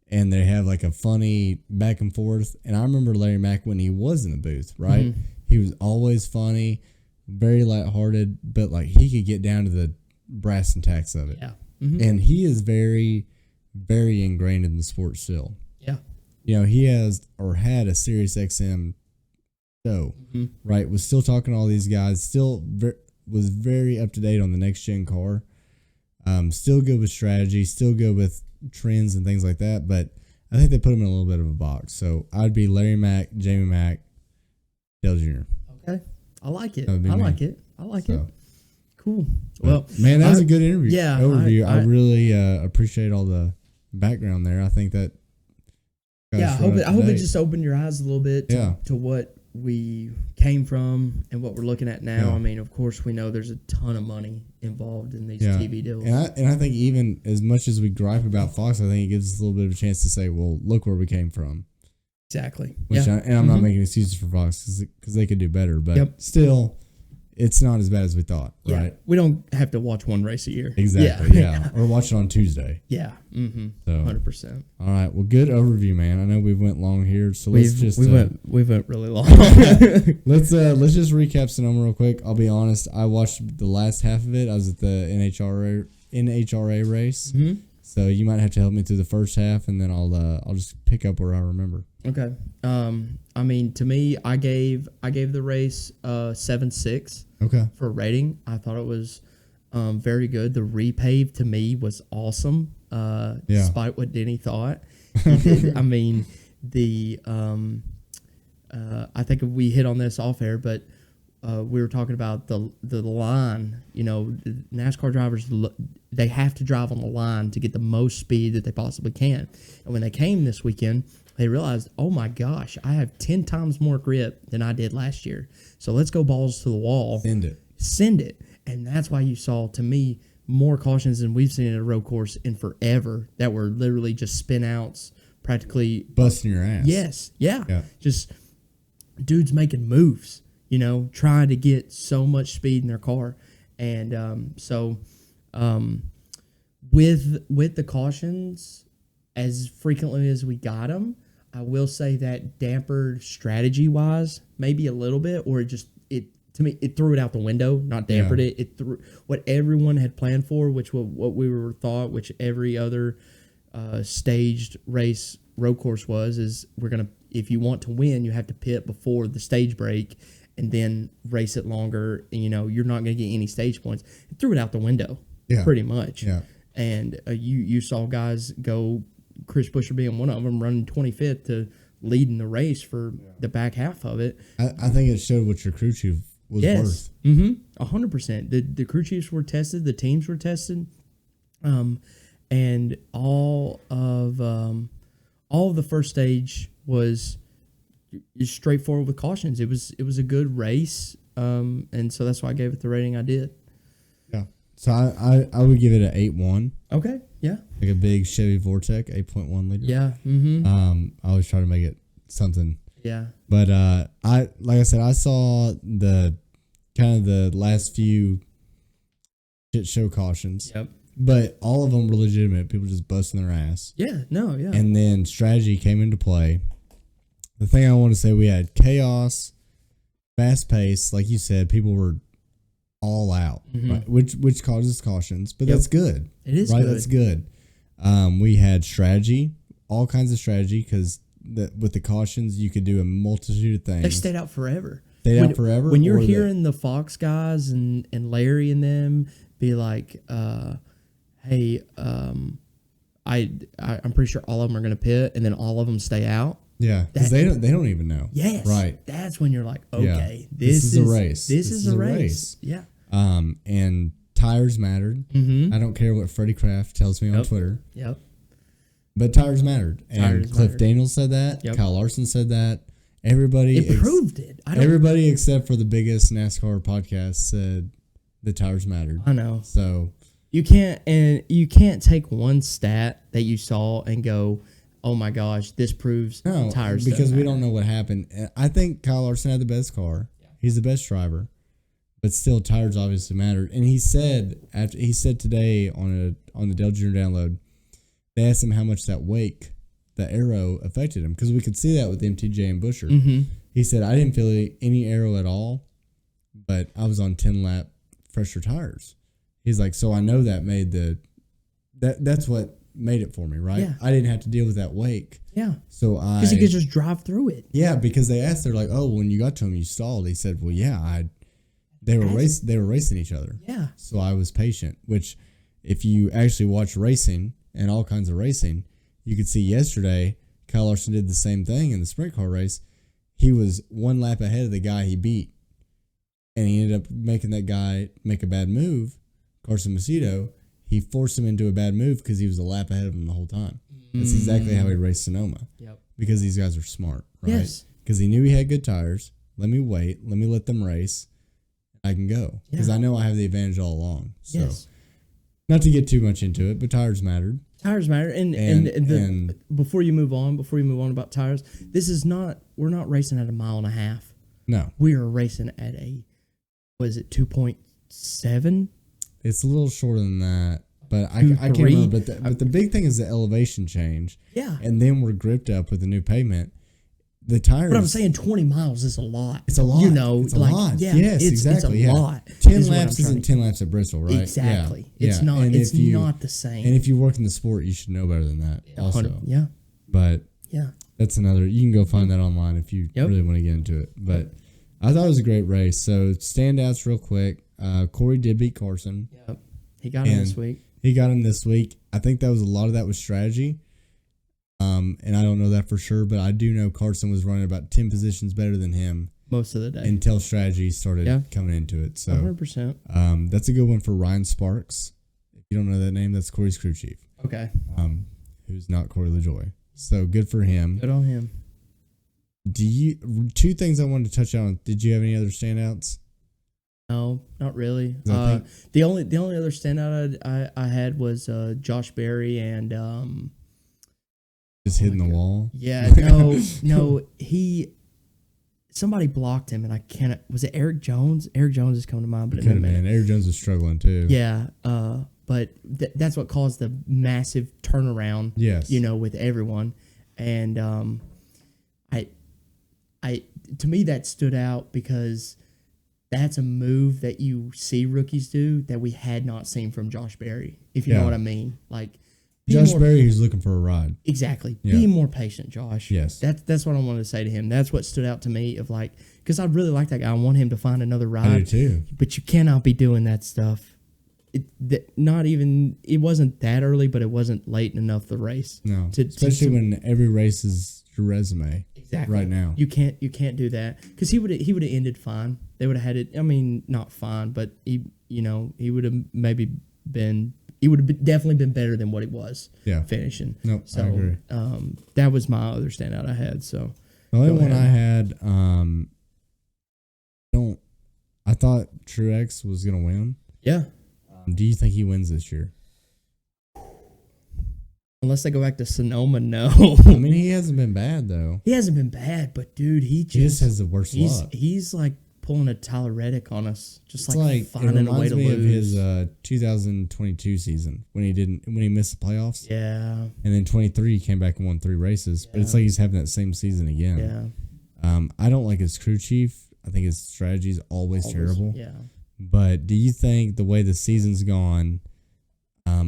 And they have like a funny back and forth. And I remember Larry Mack when he was in the booth, right? Mm-hmm. He was always funny, very lighthearted, but like he could get down to the brass and tacks of it. Yeah. Mm-hmm. And he is very, very ingrained in the sport still. Yeah. You know, he has or had a Sirius XM show, right? Was still talking to all these guys, still was very up to date on the next gen car. Still good with strategy, still good with trends and things like that, but I think they put him in a little bit of a box. So I'd be Larry Mack, Jamie Mack, Dale Jr. Okay. I like it. I like it. Cool. Well, man, that was a good interview. Yeah. Overview. I really appreciate all the background there. I think that. Yeah, I hope it just opened your eyes a little bit to what we came from and what we're looking at now. Yeah. I mean, of course, we know there's a ton of money involved in these TV deals. And I think even as much as we gripe about Fox, I think it gives us a little bit of a chance to say, well, look where we came from. Exactly. I'm not making excuses for Fox because they could do better, but still, it's not as bad as we thought, right? We don't have to watch one race a year. Exactly, yeah. Or watch it on Tuesday. Yeah, So 100%. All right, well, good overview, man. I know we went long here, so we went really long. Let's just recap Sonoma real quick. I'll be honest, I watched the last half of it. I was at the NHRA race. So you might have to help me through the first half, and then I'll just pick up where I remember. Okay. I mean, to me, I gave the race 7.6 Okay. for rating. I thought it was very good. The repave to me was awesome. Despite what Denny thought. He did, I mean, I think we hit on this off air, but we were talking about the line. You know, the NASCAR drivers, they have to drive on the line to get the most speed that they possibly can. And when they came this weekend, they realized, oh my gosh, I have 10 times more grip than I did last year. So let's go balls to the wall. Send it. And that's why you saw, to me, more cautions than we've seen at a road course in forever that were literally just spin outs, practically busting your ass. Yes. Yeah. Just dudes making moves, you know, trying to get so much speed in their car. And with the cautions, as frequently as we got them, I will say that dampered strategy-wise, maybe a little bit, or to me, it threw it out the window, not dampered it. It threw what everyone had planned for, which which every other staged race road course is if you want to win, you have to pit before the stage break and then race it longer. And, you know, you're not going to get any stage points. It threw it out the window, pretty much. Yeah. And you saw guys go, Chris Buescher being one of them, running 25th to leading the race for the back half of it. I think it showed what your crew chief was worth. 100%. The crew chiefs were tested, the teams were tested, and all of the first stage was straightforward with cautions. It was a good race, and so that's why I gave it the rating I did. Yeah. So I would give it an 8.1. Okay. Yeah. Like a big Chevy Vortec 8.1 liter. Yeah. Mm-hmm. I always try to make it something. Yeah. But like I said, I saw the last few shit show cautions. Yep. But all of them were legitimate. People just busting their ass. Yeah. No. Yeah. And then strategy came into play. The thing I want to say, we had chaos, fast pace, like you said. People were all out, right? which causes cautions, but that's good. It is right. Good. That's good. We had strategy, all kinds of strategy, because with the cautions you could do a multitude of things. They stayed out forever. When you're hearing the Fox guys and Larry and them be like, "Hey, I'm pretty sure all of them are going to pit, and then all of them stay out." Yeah, because they don't even know. Yes, right. That's when you're like, okay, this is a race. This is a race. Yeah. And tires mattered. I don't care what Freddie Kraft tells me on Twitter. Yep. But tires mattered. And Cliff Daniels said that. Yep. Kyle Larson said that. Everybody proved it. Everybody except for the biggest NASCAR podcast said the tires mattered. I know. So you can't take one stat that you saw and go, oh my gosh, this proves tires. Because we don't know what happened. I think Kyle Larson had the best car. Yeah. He's the best driver. But still, tires obviously mattered. And he said today on the Dale Jr. download, they asked him how much that wake, the aero, affected him, because we could see that with MTJ and Buescher. He said, I didn't feel any aero at all, but I was on 10-lap fresher tires. He's like, so I know that made that's what made it for me, right? Yeah. I didn't have to deal with that wake. Yeah. So because he could just drive through it. Yeah, because they asked, they're like, oh, when you got to him, you stalled. He said, well, yeah, they were racing each other. Yeah. So I was patient, which if you actually watch racing and all kinds of racing, you could see yesterday Kyle Larson did the same thing in the sprint car race. He was one lap ahead of the guy he beat, and he ended up making that guy make a bad move, Carson Macedo. He forced him into a bad move because he was a lap ahead of him the whole time. That's exactly how he raced Sonoma. Yep. Because these guys are smart, right? Yes. Because he knew he had good tires. Let me wait. Let me let them race. I can go. Because I know I have the advantage all along. So, not to get too much into it, but tires mattered. Tires matter. And before you move on about tires, we're not racing at 1.5 miles. No. We are racing at 2.7? It's a little shorter than that, but I can't remember. But the big thing is the elevation change. Yeah. And then we're gripped up with the new pavement. the tires. But I'm saying 20 miles is a lot. It's a lot. You know, it's a lot. Yeah, Yes, It's exactly. a yeah. lot. 10 laps isn't 10 laps at Bristol, right? Exactly. Yeah. It's not. And It's not the same. And if you work in the sport, you should know better than that. Also, Yeah. But Yeah. that's another. You can go find that online if you really want to get into it. But I thought it was a great race. So standouts real quick. Corey did beat Carson. Yep. He got him this week. He got him this week. I think that was a lot of that was strategy. And I don't know that for sure, but I do know Carson was running about 10 positions better than him most of the day until strategy started coming into it. So 100%. That's a good one for Ryan Sparks. If you don't know that name, that's Corey's crew chief. Okay. Who's not Corey LaJoy. So good for him. Good on him. Two things I wanted to touch on. Did you have any other standouts? No, not really. The only other standout I had was Josh Berry and just hitting the wall. Yeah, no, somebody blocked him, and I can't. Was it Eric Jones? Eric Jones is coming to mind, but it man, Eric Jones was struggling too. Yeah, but that's what caused the massive turnaround. Yes, with everyone, and to me that stood out because that's a move that you see rookies do that we had not seen from Josh Berry. If you know what I mean, like. Josh Berry, who's looking for a ride. Exactly. Yeah. Be more patient, Josh. Yes. That's what I wanted to say to him. That's what stood out to me of like, because I really like that guy. I want him to find another ride. I do too. But you cannot be doing that stuff. It wasn't that early, but it wasn't late enough the race. No. Especially when every race is your resume. Exactly. Right now. You can't do that. Because he would have ended fine. They would have had it, I mean, not fine, but he would have maybe been. He would have definitely been better than what he was finishing. Nope, so, I agree. That was my other standout I had. So the only one I had, I thought Truex was gonna win. Yeah. Do you think he wins this year? Unless they go back to Sonoma, no. I mean, he hasn't been bad though. He hasn't been bad, but dude, he just has the worst luck. He's like pulling a Tyler Reddick on us, just it's like finding a way to lose. Of his 2022 season when he missed the playoffs. Yeah. And then 23 he came back and won 3 races, but it's like he's having that same season again. Yeah. I don't like his crew chief. I think his strategy is always terrible. Yeah. But do you think the way the season's gone,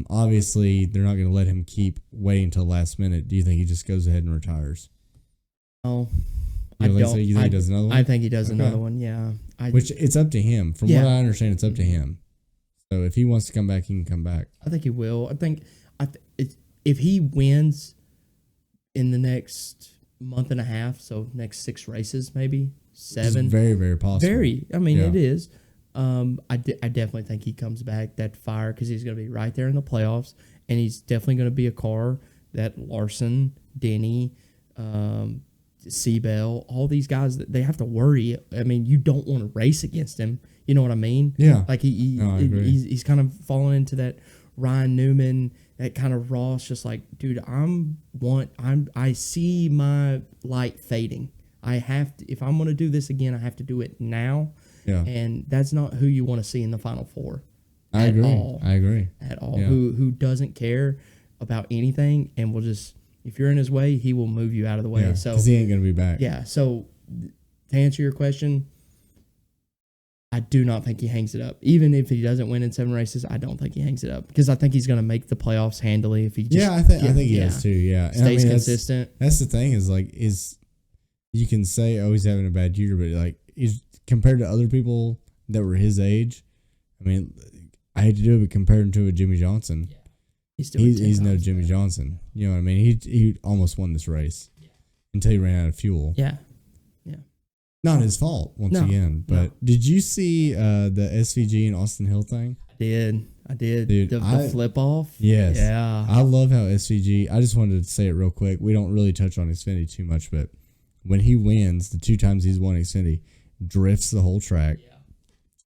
obviously they're not going to let him keep waiting until the last minute. Do you think he just goes ahead and retires? Oh. You think he does another one? I think he does another one, yeah. Which it's up to him. From what I understand, it's up to him. So if he wants to come back, he can come back. I think he will. I think if he wins in the next month and a half, so next 6 races, maybe 7. It's very, very possible. It is. I definitely think he comes back, that fire, because he's going to be right there in the playoffs, and he's definitely going to be a car that Larson, Denny, Seabell, all these guys, they have to worry. I mean, you don't want to race against him. You know what I mean? Yeah. Like he's kind of falling into that Ryan Newman, that kind of Ross, just like, dude, I see my light fading. I have to, if I'm going to do this again, I have to do it now. Yeah. And that's not who you want to see in the Final Four. I agree. At all. Yeah. Who doesn't care about anything and will just, if you're in his way, he will move you out of the way. Yeah, so because he ain't going to be back. Yeah. So to answer your question, I do not think he hangs it up. Even if he doesn't win in 7 races, I don't think he hangs it up because I think he's going to make the playoffs handily if he just I think he is too. Yeah, stays consistent. That's the thing is you can say he's having a bad year, but like he's compared to other people that were his age. I mean, I hate to do it, but compare him to a Jimmy Johnson. Yeah. He's no Jimmy Johnson. You know what I mean? He almost won this race until he ran out of fuel. Yeah. Not his fault once again. But did you see the SVG and Austin Hill thing? I did. Dude, the flip off. Yes. Yeah. I love how SVG. I just wanted to say it real quick. We don't really touch on Xfinity too much, but when he wins, the 2 times he's won Xfinity, drifts the whole track. Yeah.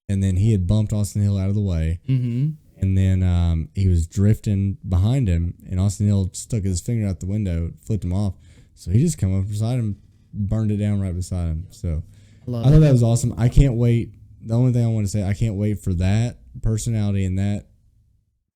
And then he had bumped Austin Hill out of the way. Mm-hmm. And then he was drifting behind him, and Austin Hill stuck his finger out the window, flipped him off. So he just come up beside him, burned it down right beside him. So I thought that was awesome. I can't wait. The only thing I want to say, I can't wait for that personality and that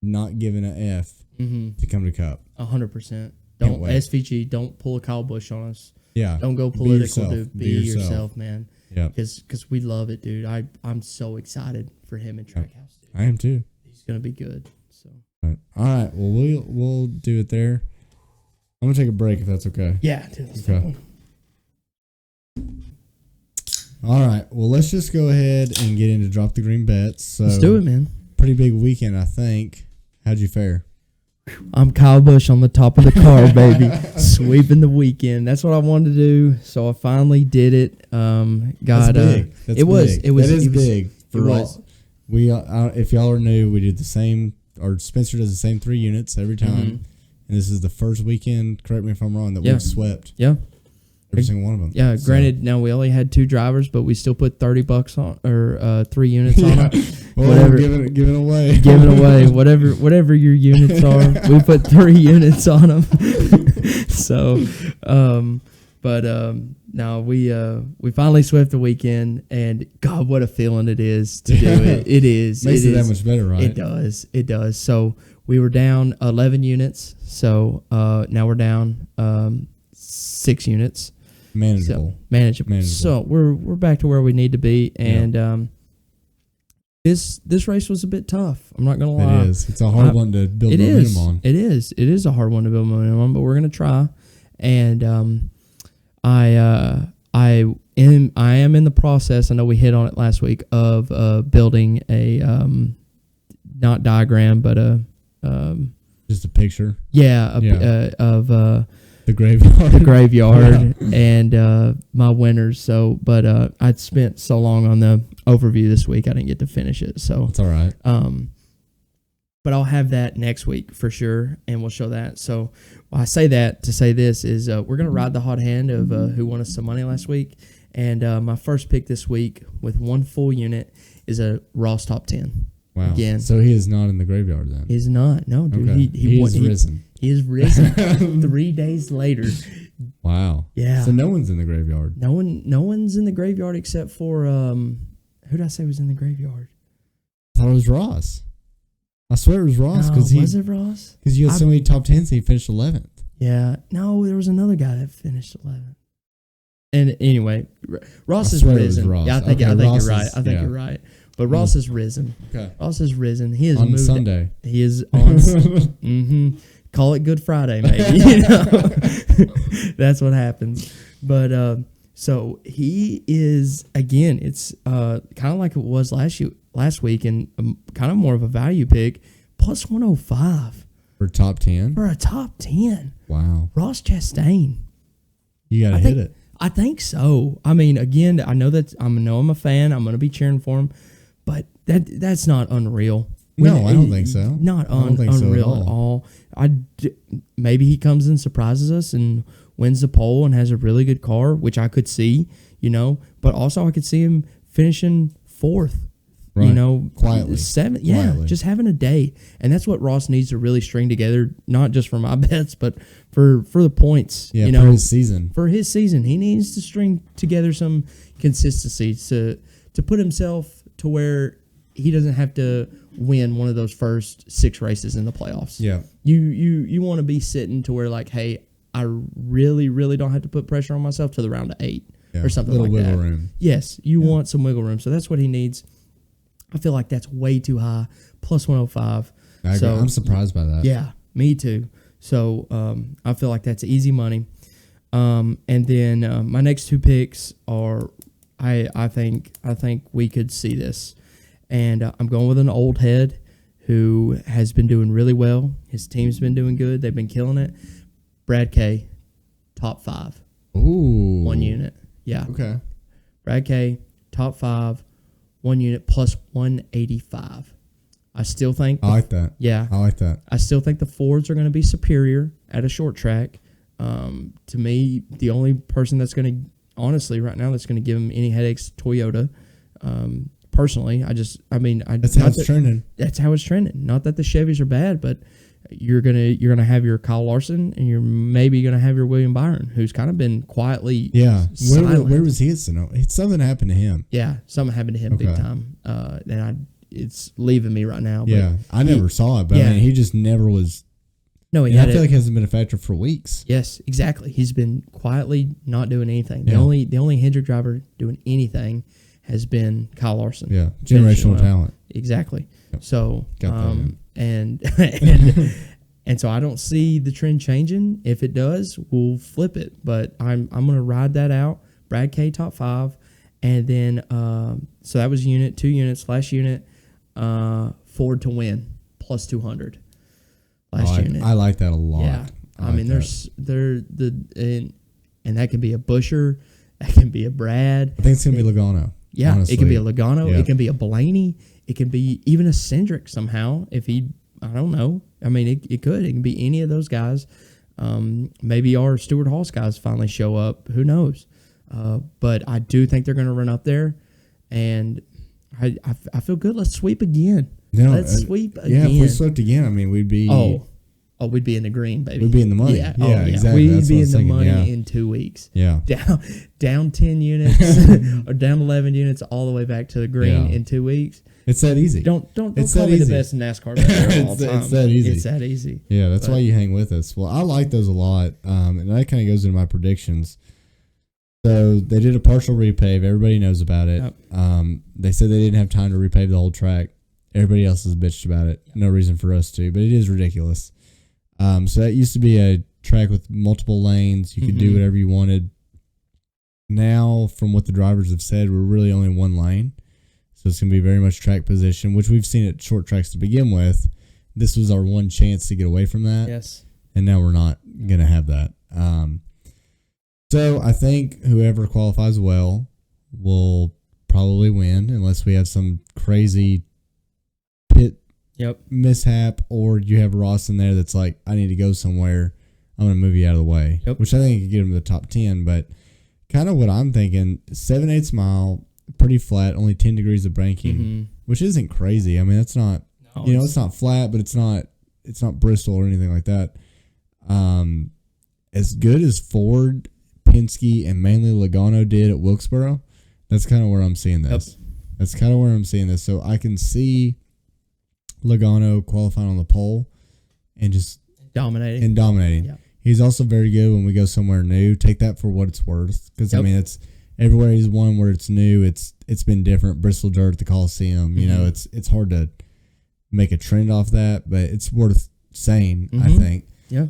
not giving a F to come to Cup. 100%. Don't wait. SVG. Don't pull a Kyle Busch on us. Yeah. Don't go political, yourself. dude. Be yourself, man. Yeah. Because we love it, dude. I'm so excited for him in Trackhouse, dude. I am too. He's gonna be good. So. All right. Well, we'll do it there. I'm gonna take a break if that's okay. Yeah, dude. Let's Okay. take one. All right. Well, let's just go ahead and get into drop the green bets. So Let's do it, man. Pretty big weekend, I think. How'd you fare? I'm Kyle Busch on the top of the car, baby. Sweeping the weekend. That's what I wanted to do. So I finally did it. That's big. That's it was. big. It was. That is it was, big. It was. We if y'all are new, we did the same. Or Spencer does the same 3 units every time, and this is the first weekend. Correct me if I'm wrong. That we've swept. Yeah. Every single one of them. Yeah. So. Granted, now we only had 2 drivers, but we still put $30 on or 3 units on Yeah. them. Well, Whatever. give it away. Give it away. Whatever your units are, we put 3 units on them. So, no, we finally swept the weekend, and God, what a feeling it is to do it. It is. Makes it is. that much better, right? It does. It does. So we were down 11 units. So now we're down 6 units. Manageable. So, manageable. So we're back to where we need to be, and this race was a bit tough. I'm not gonna lie. It is. It's a hard one to build momentum on. It is. It is a hard one to build momentum on, but we're gonna try. And I am in the process. I know we hit on it last week of building a not diagram, but just a picture. Of the graveyard. The graveyard and my winners. So, but I'd spent so long on the overview this week, I didn't get to finish it. So it's all right. But I'll have that next week for sure, and we'll show that. So I say that to say this is we're gonna ride the hot hand of who won us some money last week, and my first pick this week with 1 full unit is a Ross top 10. Wow. Again, so he is not in the graveyard then. He's not. No, dude. Okay. He is risen. He is risen 3 days later. Wow. Yeah. So no one's in the graveyard. No one's in the graveyard except for who did I say was in the graveyard? I thought it was Ross. I swear it was Ross was it Ross? Because you had so many top 10s and he finished 11th. Yeah. No, there was another guy that finished 11th. And anyway, Ross I is swear it was risen. Ross. Yeah, I think Okay, you're Ross right. is- I think yeah. you're right. But Ross is risen. Okay. Ross is risen. He is On moved. Sunday. He is on. Call it Good Friday, maybe. You know? That's what happens. But so he is again. It's kind of like it was last week, and kind of more of a value pick. Plus 105 For top 10? for a top 10. Wow. Ross Chastain. You got to hit it. I think so. I mean, again, I know I'm a fan. I'm going to be cheering for him, but that's not unreal. No, I don't think so. Not I don't think so unreal at all. Maybe he comes and surprises us and wins the pole and has a really good car, which I could see, but also I could see him finishing 4th. Right. Quietly. 7th. Yeah, Quietly. just having a day. And that's what Ross needs to really string together, not just for my bets, but for the points. Yeah, for his season. For his season. He needs to string together some consistency to put himself to where he doesn't have to win one of those first 6 races in the playoffs. Yeah. You want to be sitting to where like, hey, I really, really don't have to put pressure on myself to the round of 8 or something like that. Little wiggle room. Yes, you want some wiggle room. So that's what he needs. I feel like that's way too high. Plus 105. I agree. So, I'm surprised by that. yeah, me too. So I feel like that's easy money. And then my next 2 picks are, I think we could see this. And I'm going with an old head who has been doing really well. His team's been doing good. They've been killing it. Brad K, top 5. Ooh. 1 unit. Yeah. Okay. Brad K, top 5, 1 unit plus 185. I still think. I like that. Yeah. I like that. I still think the Fords are going to be superior at a short track. To me, the only person that's going to, honestly, right now, that's going to give them any headaches, Toyota. Personally, that's how it's trending. That's how it's trending. Not that the Chevys are bad, but you're gonna have your Kyle Larson, and you're maybe gonna have your William Byron, who's kind of been quietly silent. Where was he at Sonoma? Something happened to him. Yeah, something happened to him big time. And it's leaving me right now. Yeah, but I never saw it, but I mean, he just never was No, he and I had feel it. like it hasn't been a factor for weeks. Yes, exactly. He's been quietly not doing anything. Yeah. The only Hendrick driver doing anything has been Kyle Larson. Yeah, Finishing generational talent. Exactly. Yep. So Got that, man. and so I don't see the trend changing. If it does, we'll flip it. But I'm gonna ride that out. Brad K top 5, and then so that was 2 units. Last unit, Ford to win plus 200. Last unit. I like that a lot. Yeah. I mean, that. and that can be a Busher, that can be a Brad. I think it's gonna be Logano. Yeah, honestly. it can be a Logano. Yeah. It can be a Blaney. It can be even a Cindric somehow. If I don't know. I mean, it could. It can be any of those guys. Maybe our Stewart Haas guys finally show up. Who knows? But I do think they're going to run up there, and I feel good. Let's sweep again. Let's sweep again. Yeah, if we swept again, I mean, we'd be. Oh, we'd be in the green, baby. We'd be in the money. Yeah, yeah, exactly. We'd That's be what I in was the thinking, money yeah. in 2 weeks. Yeah. Down 10 units or down 11 units all the way back to the green in 2 weeks. It's that easy. Don't It's call that me easy. the best NASCAR driver of all time. It's that easy. It's that easy. Yeah, that's why you hang with us. Well, I like those a lot, and that kind of goes into my predictions. So they did a partial repave. Everybody knows about it. Yep. They said they didn't have time to repave the whole track. Everybody else has bitched about it. No reason for us to, but it is ridiculous. So that used to be a track with multiple lanes. You could do whatever you wanted. Now, from what the drivers have said, we're really only one lane. So it's going to be very much track position, which we've seen at short tracks to begin with. This was our one chance to get away from that. Yes. And now we're not going to have that. So I think whoever qualifies well will probably win unless we have some crazy pit mishap, or you have Ross in there that's like, I need to go somewhere. I'm going to move you out of the way, which I think could get him to the top 10. But kind of what I'm thinking, 7/8 mile, pretty flat, only 10 degrees of banking, which isn't crazy. I mean, it's not, it's not flat, but it's not Bristol or anything like that. As good as Ford, Penske, and mainly Logano did at Wilkesboro, that's kind of where I'm seeing this. That's kind of where I'm seeing this. So I can see Logano qualifying on the pole and just dominating. Yeah. He's also very good when we go somewhere new. Take that for what it's worth, because I mean, it's everywhere he's won where it's new. It's been different. Bristol dirt, the Coliseum. You know, it's hard to make a trend off that, but it's worth saying. I think. Yeah.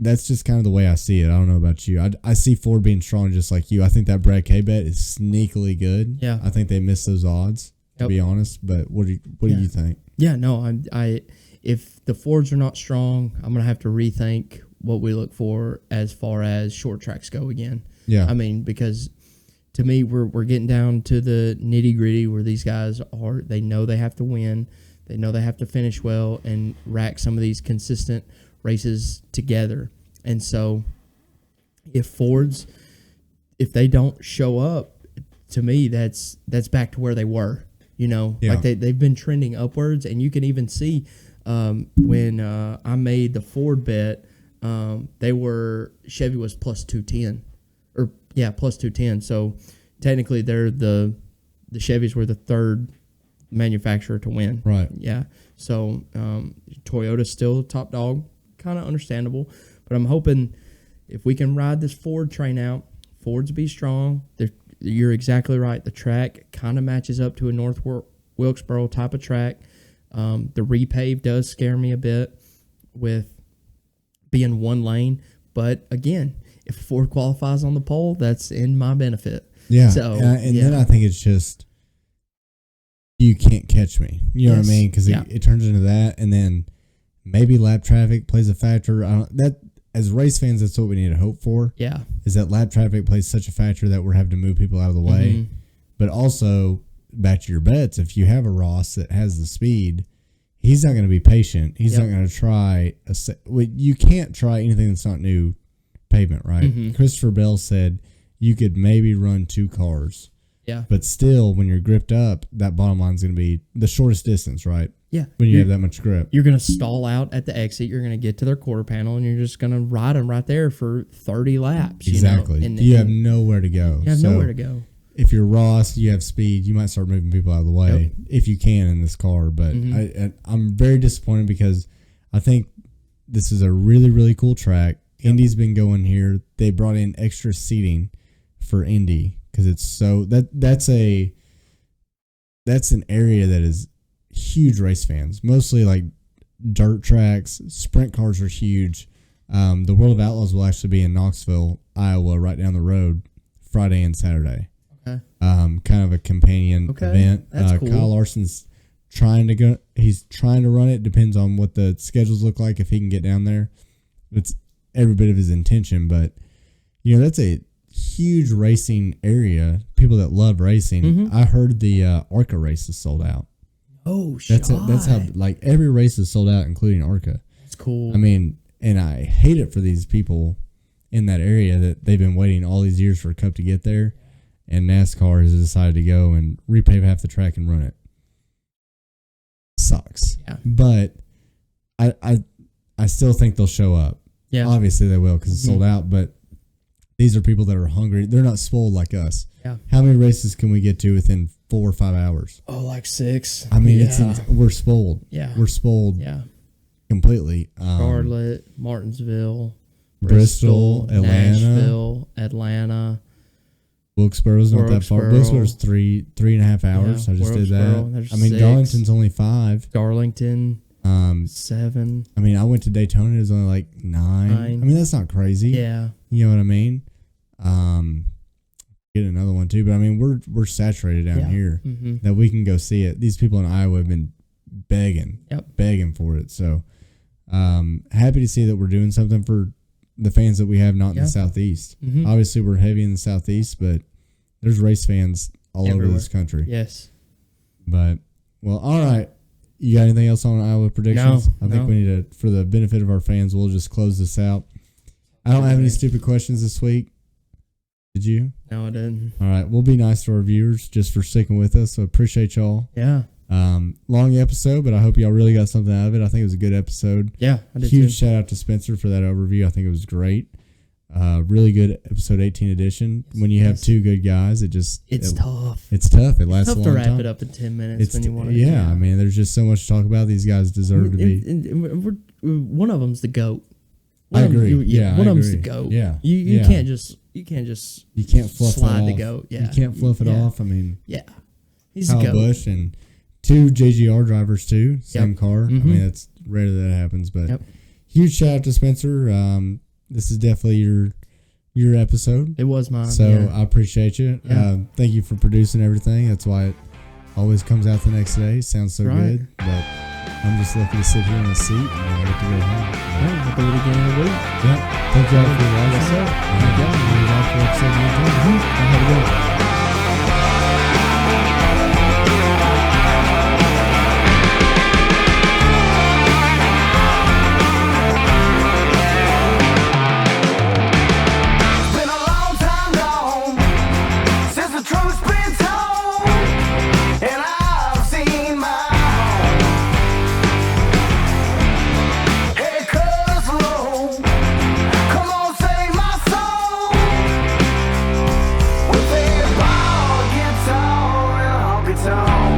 That's just kind of the way I see it. I don't know about you. I see Ford being strong just like you. I think that Brad K bet is sneakily good. Yeah. I think they missed those odds, to be honest. But what do you think? Yeah, no, I if the Fords are not strong, I'm gonna have to rethink what we look for as far as short tracks go again. Yeah. I mean, because to me we're getting down to the nitty gritty where these guys they know they have to win, they know they have to finish well and rack some of these consistent races together. And so if they don't show up, to me that's back to where they were. Like they've been trending upwards, and you can even see when I made the Ford bet, Chevy was plus 210, plus 210. So technically, the Chevys were the third manufacturer to win. Right. Yeah. So Toyota's still top dog, kind of understandable, but I'm hoping if we can ride this Ford train out, Fords be strong. You're exactly right. The track kind of matches up to a North Wilkesboro type of track. The repave does scare me a bit with being one lane. But again, if Ford qualifies on the pole, that's in my benefit. Yeah. So, then I think it's just you can't catch me. You know what I mean? Because it turns into that, and then maybe lap traffic plays a factor. As race fans, that's what we need to hope for. Yeah. Is that lap traffic plays such a factor that we're having to move people out of the way. But also, back to your bets, if you have a Ross that has the speed, he's not going to be patient. He's not going to try. You can't try anything that's not new pavement, right? Christopher Bell said you could maybe run 2 cars. Yeah. But still, when you're gripped up, that bottom line is going to be the shortest distance, right? Yeah. When you have that much grip. You're going to stall out at the exit. You're going to get to their quarter panel, and you're just going to ride them right there for 30 laps. Exactly. You have nowhere to go. You have nowhere to go. If you're Ross, you have speed, you might start moving people out of the way if you can in this car. But I'm very disappointed because I think this is a really, really cool track. Indy's been going here. They brought in extra seating for Indy because it's so that's an area that is huge race fans, mostly like dirt tracks. Sprint cars are huge. The World of Outlaws will actually be in Knoxville, Iowa, right down the road, Friday and Saturday. Okay. Kind of a companion event. That's cool. Kyle Larson's trying to go. He's trying to run it. Depends on what the schedules look like if he can get down there. It's every bit of his intention, but that's a huge racing area. People that love racing. Mm-hmm. I heard the ARCA race is sold out. Oh, shit. That's how like every race is sold out, including ARCA. That's cool. I mean, and I hate it for these people in that area that they've been waiting all these years for a Cup to get there, and NASCAR has decided to go and repave half the track and run it. Sucks. Yeah. But I still think they'll show up. Yeah. Obviously they will because it's sold out, but these are people that are hungry. They're not spoiled like us. Yeah. How many races can we get to within 4 or 5 hours? Oh, like 6. I mean, we're spoiled. Yeah. We're spoiled. Yeah. Completely. Charlotte, Martinsville, Bristol, Atlanta, Nashville, Atlanta. Wilkesboro's not that far. Wilkesboro's 3.5 hours. Yeah, I just did that. there's I mean, 6. Darlington's only 5. Darlington, 7. I mean, I went to Daytona. It was only like 9. I mean, that's not crazy. Yeah. You know what I mean? Get another one too, but I mean, we're saturated down here that we can go see it. These people in Iowa have been begging for it. So, happy to see that we're doing something for the fans that we have not in the Southeast. Obviously, we're heavy in the Southeast, but there's race fans all over this country. Yes. But, well, all right. You got anything else on Iowa predictions? No, I think we need to, for the benefit of our fans, we'll just close this out. I don't have any stupid questions this week. Did you? No, I didn't. All right. We'll be nice to our viewers just for sticking with us. So appreciate y'all. Yeah. Long episode, but I hope y'all really got something out of it. I think it was a good episode. Yeah, I did Huge too. shout out to Spencer for that overview. I think it was great. Really good episode 18 edition. When you have two good guys, it's tough. It's tough. It lasts a long to wrap time. it up in 10 minutes when you want to. Yeah, I mean, there's just so much to talk about. These guys deserve to be. One of them's the GOAT. I agree. One of them's the GOAT. Yeah. You can't just you can't fluff slide it the off. GOAT. Yeah. You can't fluff it off. I mean, he's the Kyle GOAT. Busch and 2 JGR drivers too, same car. I mean, that's rare that happens, but huge shout out to Spencer. This is definitely your episode. It was mine. So I appreciate you. Yeah. Thank you for producing everything. That's why it always comes out the next day. Sounds so good, but I'm just lucky to sit here in the seat and I get to go home. We'll do it again in a week. Yeah. Thank y'all for watching. Yes, sir. Thank y'all. We'll be back for episode 19. Have a good one. With a ball guitar and a honky tonk.